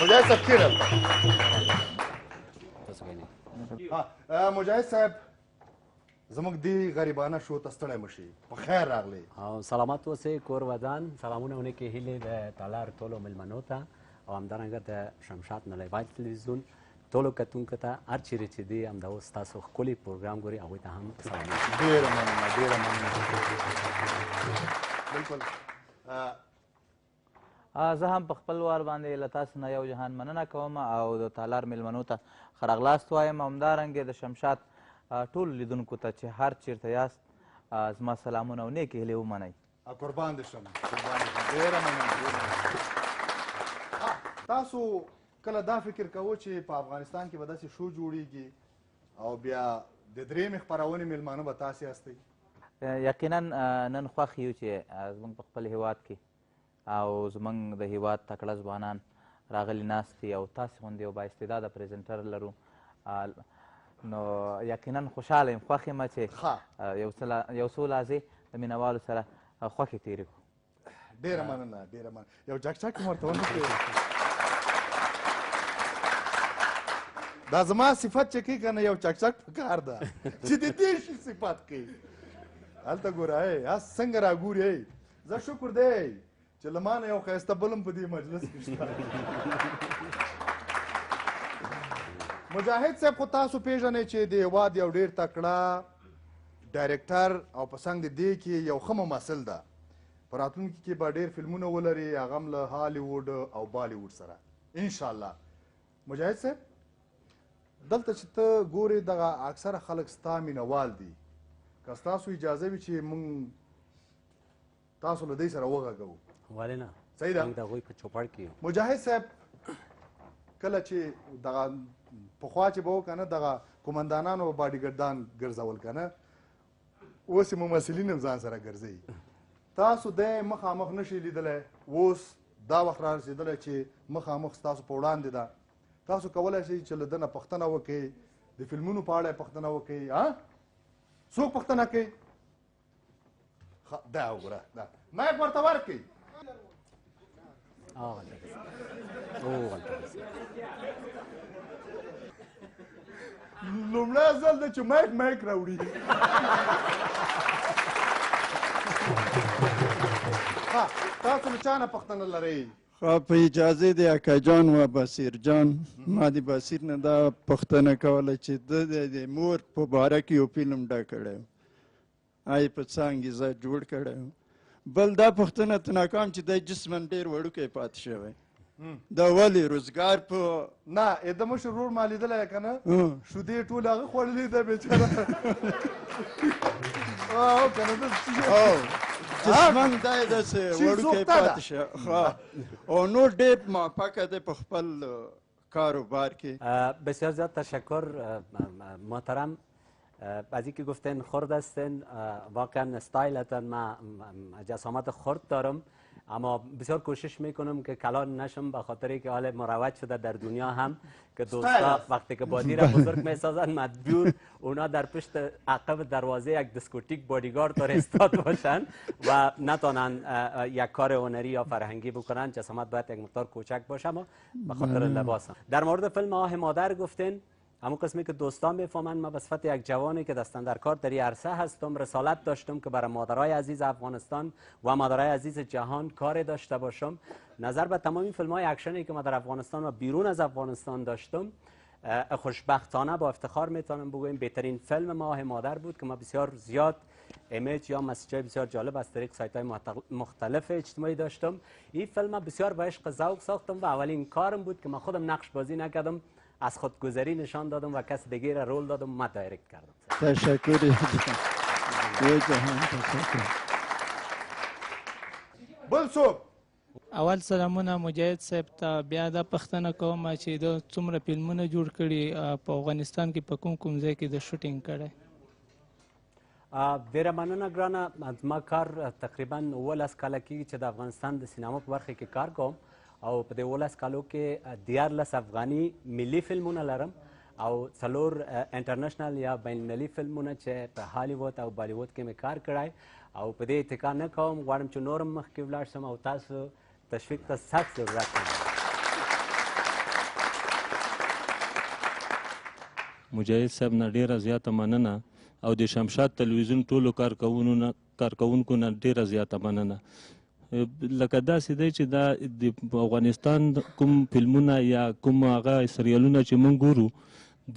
مجاهد صاحب کښېنه مجاهد صاحب زموږ دې غریبانه شو ته ستړی مه شي په خیر راغلی او سلامت اوسئ کور ودان سلامونه و نیکې هیلې د تالار ټولو مېلمنو ته او همدارنګه د شمشاد نړیوال تلویزیون ټولو کتونکو ته هر چیرې چې دي همدا اوس تاسو ښکلی پروګرام ګوري هغوی ته هم سلامونه ډېره مننه ډېره مننه بلکل زه هم په خپل وار باندې له تاسو نه یو جهان مننه کوم او د تالار میلمنو ته ښه راغلاست وایم همدارنګې د شمشاد ټولو لیدونکو ته چې هر چیرته یاست زما سلامونه او نیکې هیلې ومنئ قربان دې شم ډېره مننه تاسو کله دا فکر کوو چې په افغانستان کې به داسې شو جوړیږي او بیا د درېیمې خپرونې میلمانه به تاسې هستئ یقینا نن خوښ یو چې زموږ په خپل هیواد کې او زموږ د هیواد تکړه ځوانان راغلي ناست دي او تاسې غوندې یو بااستعداده پریزنټر لرو نو یقینا خوشحاله یم خوښ یم چې یو څو لحظې د مینهوالو سره خوښې تېرې کړو ډېره مننه ډېره مننه یو چک چک ورته ونه کړې دا زما صفت چې کوي که نه یو چک چک پکار ده چې د دې شي صفت کوي هلته ګوره څنګه راګورې زه شکر دی چې له ما نه یو ښایسته بل هم په دې مجلس کې شته مجاهد صاحب خو تاسو پیژنئ چې د هېواد یو ډېر تکړه ډایرکټر او په څنګ د دې کې یو ښه ممثل ده په راتلونکي کې به ډېر فلمونه ولري هغه هم له هالیوډ او بالیوډ سره انشاءالله مجاهد صاحب دلته چې ته ګورې دغه اکثره خلک ستا مینهوال دي که ستاسو اجازه وي چې موږ تاسو له دوی سره وغږوو ولې نه صحیح ده موږ د هغوی په چوپړ کې یو مجاهد صاحب کله چې دغه پخوا چې به و که نه دغه قمندانانو به باډیګردان ګرځول که نه اوس یې ممثلین هم ځان سره ګرځوي تاسو دی مخامخ نشئ لیدلی اوس دا وخت را رسېدلی چې مخامخ ستاسو په وړاندې ده تاسو کولی شئ چې له ده نه پوښتنه وکړئ د فلمونو په اړه یې پوښتنه وکړئ څوک پوښتنه کوي دا وګوره دا مایک ورته ورکړئ لومړی ځل دی چې مایک راوړي تاسو له چا نه پوښتنه لرئ په اجازه د اکا جان و بصیر جان ما د بصیر نه دا پوښتنه کوله چې د مور په باره کې یو فلم ډا کړی آی په څه انګیزه جوړ کړی بل دا پوښتنه ته ناکام چې دی جسمن ډېر وړوکی پاتې شوی دا ولې روزګار په نه د مشر ورور ما لیدلی که نه شودې ټول هغه خوړلې ده بیچاره که نه جسمن دی داسې وړوکی پاتې شه او نور ډېر موفقه دی په خپل کاروبار کې بسیار زیاد تشکر محترم از اینکه گفتن خرد هستن واقعا استایلتان ما جسامت خرد دارم اما بسیار کوشش میکنم که کلان نشم به خاطری که حال مروج شده در دنیا هم که دوستا وقتی که بادی را بزرگ میسازن مجبور اونا در پشت عقب دروازه یک دیسکوتیک بادیگارد داره استاد باشن و نتونن یک کار هنری یا فرهنگی بکنن جسامت باید یک مقدار کوچک باشه اما به خاطر لباس در مورد فیلم آه مادر گفتین همون قسمی که دوستان میفهمند ما به صفت یک جوانی که دستن در کار در این عرصه هستم رسالت داشتم که برای مادرای عزیز افغانستان و مادرای عزیز جهان کار داشته باشم نظر به تمامی فیلم های اکشنی که ما در افغانستان و بیرون از افغانستان داشتم خوشبختانه با افتخار میتونم بگویم بهترین فیلم ماه مادر بود که ما بسیار زیاد ایمیج یا مسیجای بسیار جالب از طریق سایت های مختلف اجتماعی داشتم این فیلم بسیار با عشق ذوق ساختم و اولین کارم بود که ما خودم نقش بازی نکردم از خودگذری نشان دادم و کس دیگه را رول دادم ما دایرکت کردم تشکر بل څوک اول سلامونه مجاهد صاحب ته بیا دا پوښتنه کوم چې د څومره فلمونه جوړ کړي په افغانستان کې په کوم ځای کې د شوټینګ کړی ډیره مننه ګرانه زما کار تقریبا 11 کاله کېږي چې د افغانستان د سینما په برخه کې کار کوم او په دې 11 کالو کې 14 افغاني ملي فلمونه لرم او 4 انټرنیشنل یا بین المللي فلمونه چې په هالیوود او بالیوود کې مې کار کړی او په دې اتکا نه کوم غواړم چې نورم مخکې ولاړ شم او تاسو تشویق ته سخت ضرورت لري مجاهد صاحب نه ډیره زیاته مننه او د شمشاد تلویزیون ټولو کارکوونکو نه ډیره زیاته مننه لکه داسې دی چې دا د افغانستان کوم فلمونه یا کوم هغه سریالونه چې موږ ګورو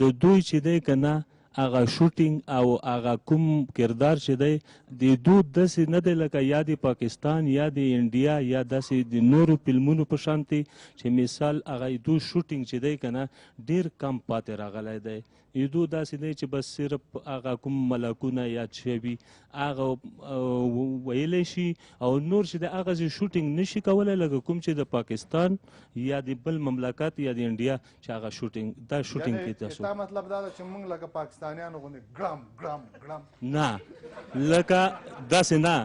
د دوی چې دی که نه هغه شوټینګ او هغه کوم کردار چې دی د دوی داسې نه دی لکه یا د پاکستان یا د انډیا یا داسې د نورو فلمونو په شانتې چې مثال هغه دوی شوټینګ چې دی که نه ډېر کم پاتې راغلی دی دوی داسې دی چې بس صرف هغه کوم ملکونه یاد شوي هغه ویلی شي او نور چې د هغسې شوټینګ نشي کولی لکه کوم چې د پاکستان یا د بل مملکت یا د انډیا چې هغه شوټینګ دا شوټینګ کې تاسو دا مطلب دا ده چې موږ لکه پاکستانیانو غوندې ګرام ګرام ګرام نه لکه داسې نه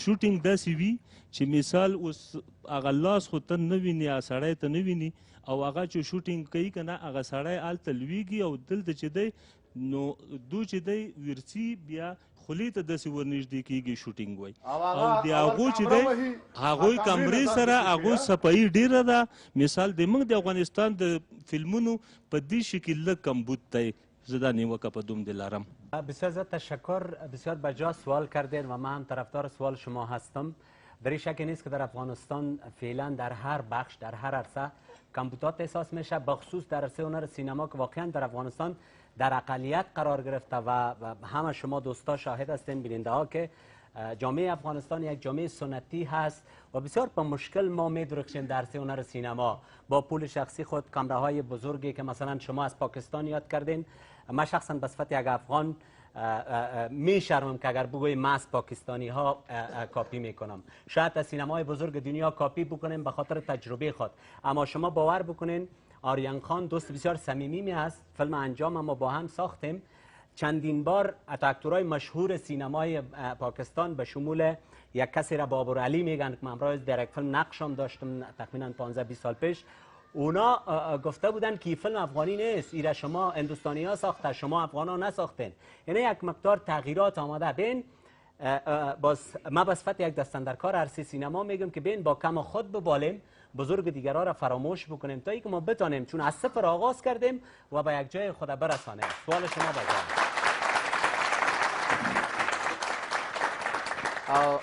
شوټینګ داسې وي چې مثال اوس هغه لاس خو ته نه ویني هغه سړی ته نه ویني او هغه چې شوټینګ کوي که نه هغه سړی هلته لویږي او دلته چې دی نو دوی چې دی ورسي بیا خولې ته داسې ورنږدې کېږي شوټینګ وایي او د هغوی چې دی هغوی کمرې سره هغوی صفایي ډېره ده مثال د موږ د افغانستان د فیلمونو په دې شکل لږ کمبود دی زه دا نیوکه په دوم دلارم بسیار زیاد تشکر بسیار بجا سوال کردین و من هم طرفدار سوال شما هستم در این شکی نیست که در افغانستان فعلا در هر بخش در هر عرصه کمبودات احساس میشه بخصوص در عرصه هنر سینما که واقعا در افغانستان در اقلیت قرار گرفته و همه شما دوستا شاهد هستین بیننده ها که جامعه افغانستان یک جامعه سنتی هست و بسیار با مشکل ما می‌درخشیم در عرصه هنر سینما با پول شخصی خود کامره های بزرگی که مثلا شما از پاکستان یاد کردین من شخصا به صفت یک افغان میشرمم که اگر بگویم من از پاکستانی ها کاپی میکنم شاید از سینمای بزرگ دنیا کاپی بکنیم به خاطر تجربه خود اما شما باور بکنین آریان خان دوست بسیار صمیمی می است فیلم انجام ما با هم ساختیم چندین بار اکتورهای مشهور سینمای پاکستان به شمول یک کسی را بابر علی میگن که من امروز در یک فیلم نقشم داشتم تقریبا 15-20 سال پیش اونا گفته بودن که فیلم افغانی نیست ایره شما هندوستانی ها ساخته شما افغان ها نساختین یعنی یک مقدار تغییرات آمده بین ما به صفت یک دستاندرکار عرصه سینما میگم که بین با کم خود ببالیم بزرگ دیگرها را فراموش بکنیم تا اینکه ما بتانیم چون از صفر آغاز کردیم و به یک جای خود برسانیم سوال شما بگم او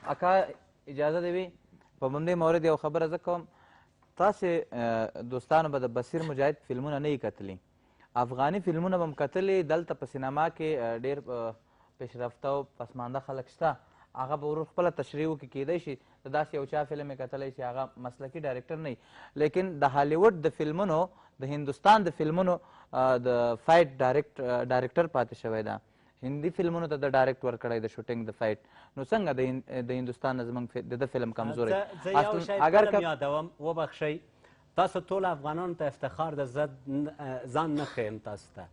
اکا اجازه دی په همدې مورد یو خبره زه کوم تاسې دوستانو به د بصیر مجاهد فلمونه نه یې کتلي افغاني فلمونه به م کتلي دلته په سینما کې ډېر پیشرفته او پسمانده خلک شته هغه به ورور خپله تشریح وکړي کیدای شي د داسې یو چا فلم یې کتلی چې هغه مسلکي ډایرکټر نه وي لیکن د هالیوډ د فلمونو د هندوستان د فلمونو د فایټ ډایرکټر پاتې شوی ده هندي فلمونو ته د ډایرکټ ورکړی د شوټینګ د فایټ نو څنګه د هندوستان نه زموږ د ده فلم کمزوری زه یو شی فلم یادوم وبخښئ تاسو ټول افغانانو ته افتخار د ځان نه ښیم تاسو ته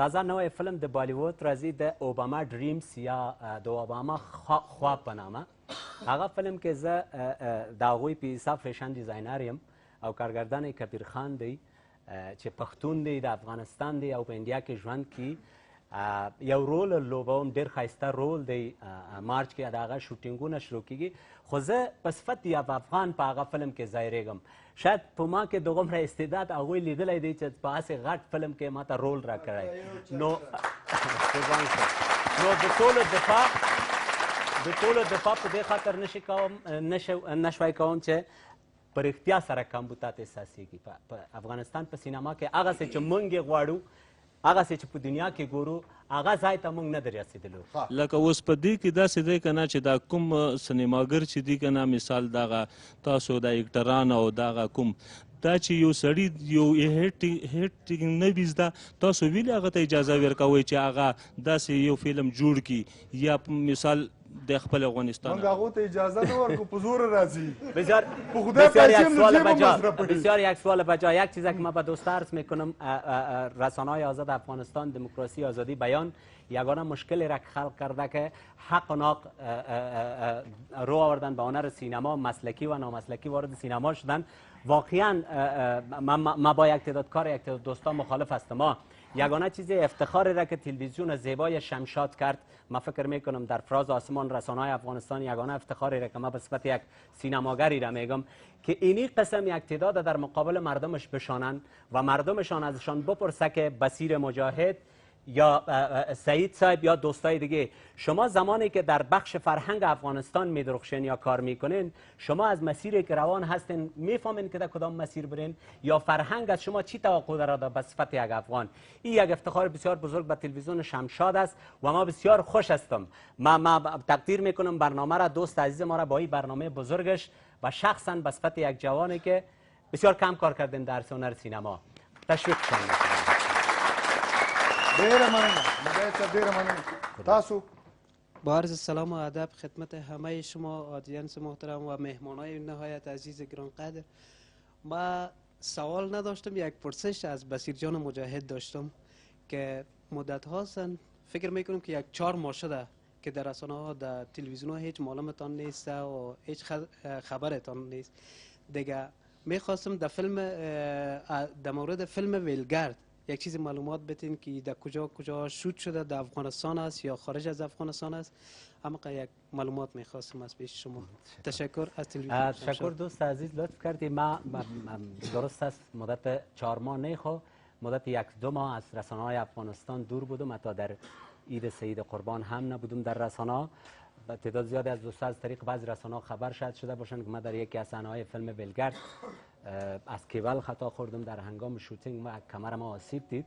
تازه نوی فلم د بالیوود راځي د اوباما ډریمز یا د اوباما خواب په نامه هغه فلم کې زه د هغوی په حساب فیشن ډیزاینر یم او کارګردان یې کبیر خان دی چې پښتون دی د افغانستان دی او په انډیا کې ژوند کوي یو رول لوبوم ډېر ښایسته رول دی مارچ کې د هغه شوټینګونه شروع کیږي خو زه په صفت یو افغان په هغه فلم کې ظاهرېږم شاید په ما کې دومره استعداد هغوی لیدلی دی چې په هسې غټ فلم کې ما ته رول را کړی نو د ټولو دفاع په دې خاطر نشوی کوم چې په رښتیا سره کمبودات احساسېږي په افغانستان په سینما کې هغسې چې موږ یې غواړو هغسې چې په دنیا کې ګورو هغه ځای ته موږ نه در رسېدلو لکه اوس په دې کې داسې دی که نه چې دا کوم سینماګر چې دي که نه مثال دغه تاسو د اکټران او دغه کوم دا چې یو سړي یو هیټینګ نه وي زده تاسو ولې هغه ته اجازه ورکوئ چې هغه داسې یو فلم جوړ کړي یا مثال د خپل افغانستان موږ هغو ته اجازه نه ورکو په زور راځي بسیار په خدای بسیار پیسې یک هم سوال جیب بجا مصرف بسیار یک سوال بجا. یک چیزی که من به دوست عرض میکنم، رسانه‌های آزاد افغانستان، دموکراسی، آزادی بیان یگانه مشکلی را خلق کرده که حق و ناق رو آوردن به هنر سینما، مسلکی و نامسلکی وارد سینما شدن. واقعا ما با یک تعداد کار یک تعداد دوستان مخالف هستم. یگانه چیزی افتخاری را که تلویزیون زیبای شمشاد کرد، من فکر میکنم در فراز آسمان رسانه‌های افغانستان یگانه افتخاری را که من به صفت یک سینماگری را میگم که اینی قسم یک تعداد در مقابل مردمش بشانند و مردمشان ازشان بپرسه که بصیر مجاهد یا سعید صاحب یا دوستای دیگه، شما زمانی که در بخش فرهنگ افغانستان میدرخشین یا کار میکنین، شما از مسیری که روان هستین میفهمین که در کدام مسیر برین، یا فرهنگ از شما چی توقع داره به صفت یک افغان؟ این یک افتخار بسیار بزرگ به تلویزیون شمشاد است و ما بسیار خوش هستم. ما تقدیر میکنم برنامه را، دوست عزیز ما را با این برنامه بزرگش و شخصا به صفت یک جوانی که بسیار کم کار کردین در هنر سینما. تشویقشان میکنم. ډیره مننه مجاهد صاحب، ډیره مننه. تاسو با عرض سلام و ادب خدمت همه شما آدینس محترم و مهمانای نهایت عزیز گرانقدر. ما سوال نداشتم، یک پرسش از بصیر جان مجاهد داشتم که مدت هاستن فکر میکنم که یک 4 ماه شده که در رسانه ها، در تلویزیون ها هیچ معلومتان نیست و هیچ خبرتان نیست دیگه. میخواستم در مورد فیلم ویلگرد یک چیز معلومات بدین که در کجا شوت شده، در افغانستان است یا خارج از افغانستان است. اما یک معلومات میخواستم از پیش شما. تشکر از تلویزیون. تشکر دوست عزیز، لطف کردی. ما درست است مدت 4 ماه نیخو، مدت 1-2 ماه از رسانه‌های افغانستان دور بودم. حتی در عید سید قربان هم نبودم در رسانه. تعداد زیادی از دوستان از طریق بعضی رسانه‌ها خبر شده باشند که من در یکی از صحنه‌های فیلم ویلگرد از کیبل خطا خوردم. در هنگام شوتینگ و کمر ما آسیب دید.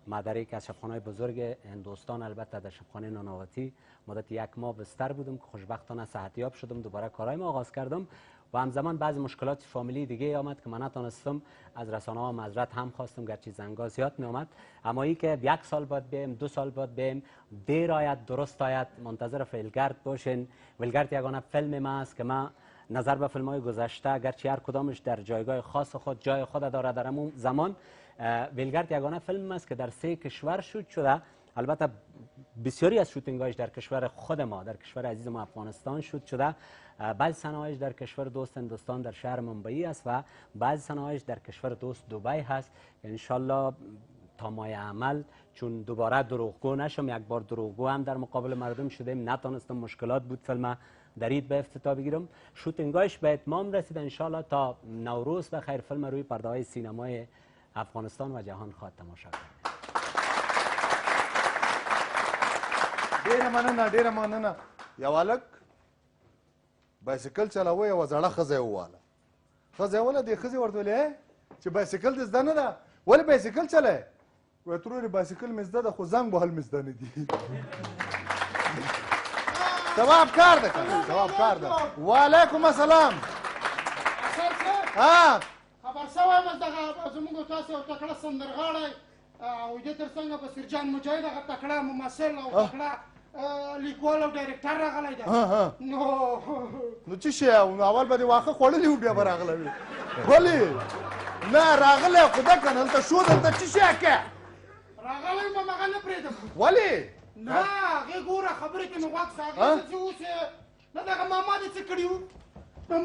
ما در یک از شبخانه‌های بزرگ هندوستان، البته در شبخانه ناناواتی، مدت 1 ماه بستر بودم که خوشبختانه صحتیاب شدم، دوباره کارهایم آغاز کردم و همزمان بعضی مشکلات فامیلی دیگه آمد که من نتونستم. از رسانه‌ها معذرت هم خواستم گرچه زنگا زیاد می اومد، اما ای که 1 سال بعد بیم، 2 سال بعد بیم، دیر آید درست آید. منتظر ویلگرد باشین. ویلگرد یگانه فیلم ما است که ما نظر به فیلم‌های گذشته گرچه هر کدامش در جایگاه خاص خود جای خود داره، در همون زمان ویلگرد یگانه فیلم است که در 3 کشور شوت شده. البته بسیاری از شوتینگ‌هایش در کشور خود ما، در کشور عزیز ما افغانستان شوت شده. بعضی صحنه‌هایش در کشور دوست هندوستان در شهر منبعی است و بعضی صحنه‌هایش در کشور دوست دبی هست. ان شاءالله تا ماه عمل، چون دوباره دروغگو نشم، یک بار دروغگو هم در مقابل مردم شدیم، نتونستم، مشکلات بود فیلم در عید به افتتاح بگیرم. شوتینگاش به اتمام رسید. ان شاءالله تا نوروز به خیر فیلم روی پرده‌های سینمای افغانستان و جهان خواهد تماشا کرد. ډیره مننه، ډیره مننه. یو هلک بایسکل چلاوه، یوه زړه ښځه یې وواله. ښځه یې وویله دې ښځې ورته ویلې چې بایسکل دې زده نه ده، ولې بایسکل چلایې؟ وایي ترورې بایسکل مې زده ده خو زنګ وهل مې زده نه دي. ثواب کار ده که ثواب کار ده. وعلیکم السلام. خبر شوی یم دغه زموږ تاسو یو تکړه سندرغاړی او دې تر څنګ بصیر جان مجاهد هغه تکړه ممثل او تکړه لیکوال او ډایرکټر راغلی دی. نو څه شی نو اول به دې واښه خوړلي وو بیا به راغلی وي. ولې نه راغلی خو ده که نه دلته شو دلته څه شی کې راغلی یم هغه نه پرېږدم. ولې نه هغې ګوره خبرې کې مې غوږ سه هغې چې اوس نه دغه ماما دې څه کړي وو،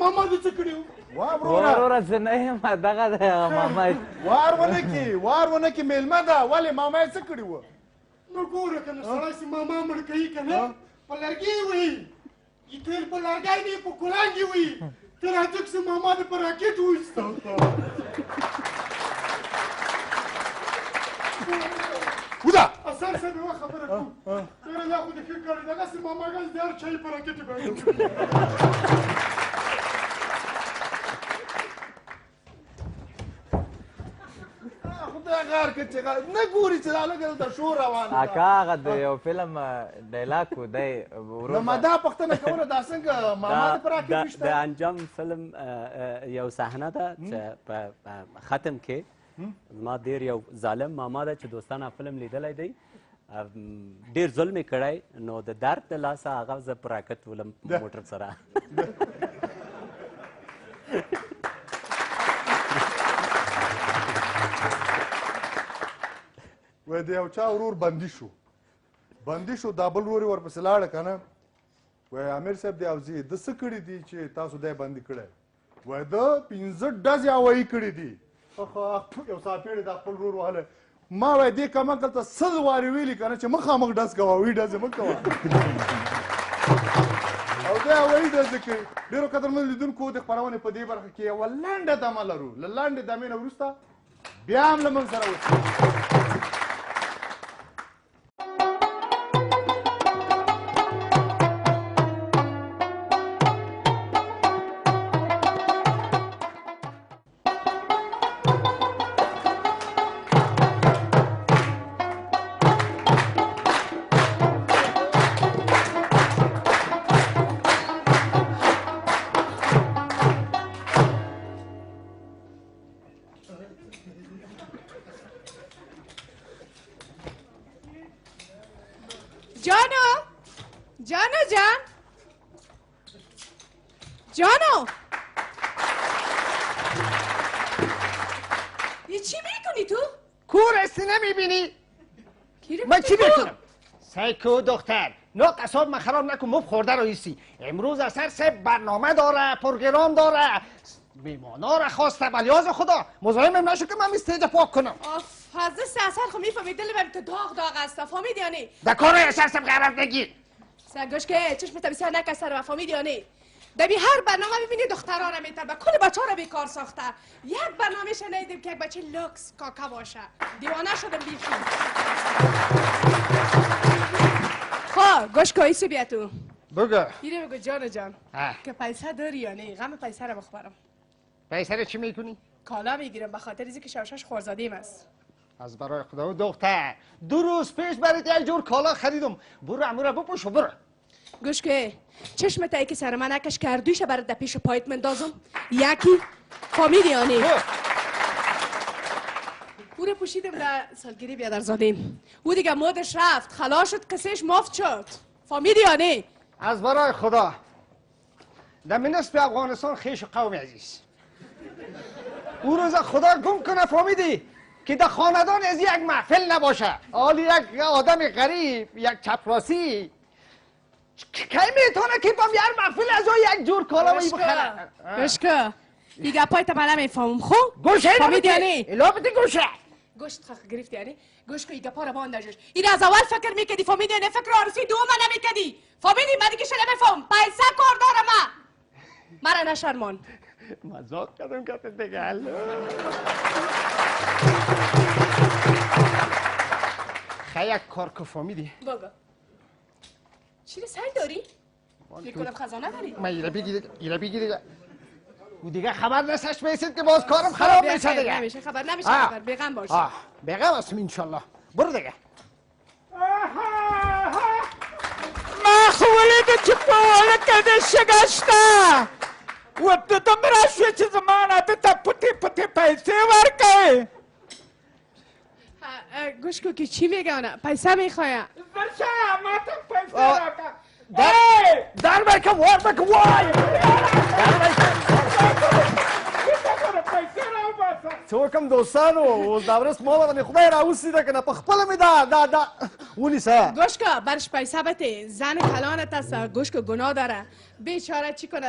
ماما دې څه کړي وو. وروره زه نه یم دغه دی ماما وار ونه کړي وار ونه کړي میلمه ده. ولې ماما یې څه کړي وو؟ نو ګوره که نه سړی چې ماما مړ کوي که نه په لرګي یې وهي، تېل په لرګی نه یې په کلنګ یې وهي. ته راځه چې ماما دې په راکټ وایسته. وځه اسان صاحب یوه خبره کوم، ډېره دا خو دې ښه کړې دغسې ماماګانې د هر چا یې په راکټ باندې. غار کې چې نه ګوري چې دا لږ دلته شور روان دی. اکا هغه د یو فلم ډایلاګ و دی نو ما دا پوښتنه کوله دا څنګه ماما دې په راکټ ویشته؟ د انجام فلم یو صحنه ده چې په ختم کې ما ډېر یو ظالم ماما ده چې دوستانه فلم لیدلی دی ډېر ظلم یې کړی نو د درد د لاسه هغه زه په راکټ ولم موټر سره وای د یو چا ورور بندي شو دا بل ورور یې ورپسې لاړه که نه وای امیر صاحب دی او زه د څه کړي دي چې تاسو دی بندي کړی وای د 15 ډزې هوایي کړي دي یو ساپېړې دا خپل ورور وهلی ما وای دې کمقل ته 100 وارې ویلي که نه چې مخامخ ډز کوه وی ډزې مه کوه او دی هوایي ډزې کوي ډېرو قدرمنو لیدونکو د خپرونې په دې برخه کې یوه لنډه دمه لرو له لنډې دمې نه وروسته بیا هم له موږ سره اوسئ جانو یه چی میکنی تو؟ کور استی نمیبینی؟ من چی میکنم؟ سیکو دختر نه قصاب من خراب نکن مب خورده رو ایستی امروز اثر سه برنامه داره پروگرام داره میمانا را خواسته بلیاز خدا مزاحمم نشو که من استیج پاک کنم فضل سه اثر خو میفهمی دل من تو داغ است فهمیدی یا نه؟ در کار اثر سب قرار نگیر سنگوش که چشمت بسیار نکسر و فهمیدی یا نه؟ دبی هر برنامه میبینی دخترها را میتر و کل بچه ها را بیکار ساخته یک برنامه شنیدیم که یک بچه لکس کاکا باشه دیوانه شدم بیخی خواه گوش که ایسی بیا تو بگو ایره بگو جان جان که پیسه داری یا نه غم پیسه را بخورم پیسه را چی میکنی؟ کالا میگیرم به خاطر اینکه شوشش خوارزادیم است از برای خدا دختر 2 روز پیش برات یک جور کالا خریدم برو امو را بپوش و برو گوش که چشمت ای که سر من نکش کردویش برات در پیش پایت مندازم یکی فامیلی آنی او را پوشیدم در سالگیری بیادر زادیم او دیگه مودش رفت خلاص شد کسیش مفت شد فامیلی آنی از برای خدا در نصف افغانستان خیش قوم عزیز او روز خدا گم کنه فامیدی که در خاندان از یک محفل نباشه حالی یک آدم غریب یک چپراسی کی میتونه که با یار محفل از یک جور کالا وی بخره گوشکه دیگه پایت من نمیفهمم خو گوشه فهمیدی یعنی الابتی گوشه گوشت خخ گرفتی یعنی گوشکه ایگه پارا باندجش این از اول فکر میکردی فهمیدی یعنی فکر آرسی دوم نمیکردی فهمیدی من دیگه شده نمیفهم پیسه کار دارم مرا نشرمان مزاق کردم که دیگه خیلی یک کار که فهمیدی بگو چی سر داری؟ میکنم خزانه داری؟ من ایره بگیری او دیگه خبر نستش میسید که باز کارم خراب میشه دیگه نمیشه خبر نمیشه خبر بیغم باش بیغم هستم انشالله برو دیگه ما خو ولیده چې په اوله کې دې شګشته ورته دومره شوې چې زما نه ده ته پټې پیسې ورکوې گوش کو که چی میگه اونه پیسه میخواه زرشه ما ته پیسه راکه در بکن وار بکن وای څه وکم دوستانو اوس دا ورځ ماله باندې خدای راوسیده که نه په خپله مې دا ونیسه گوش کو برش پیسه بته زن کلانت است گوش کو گناه داره بیچاره چی کنه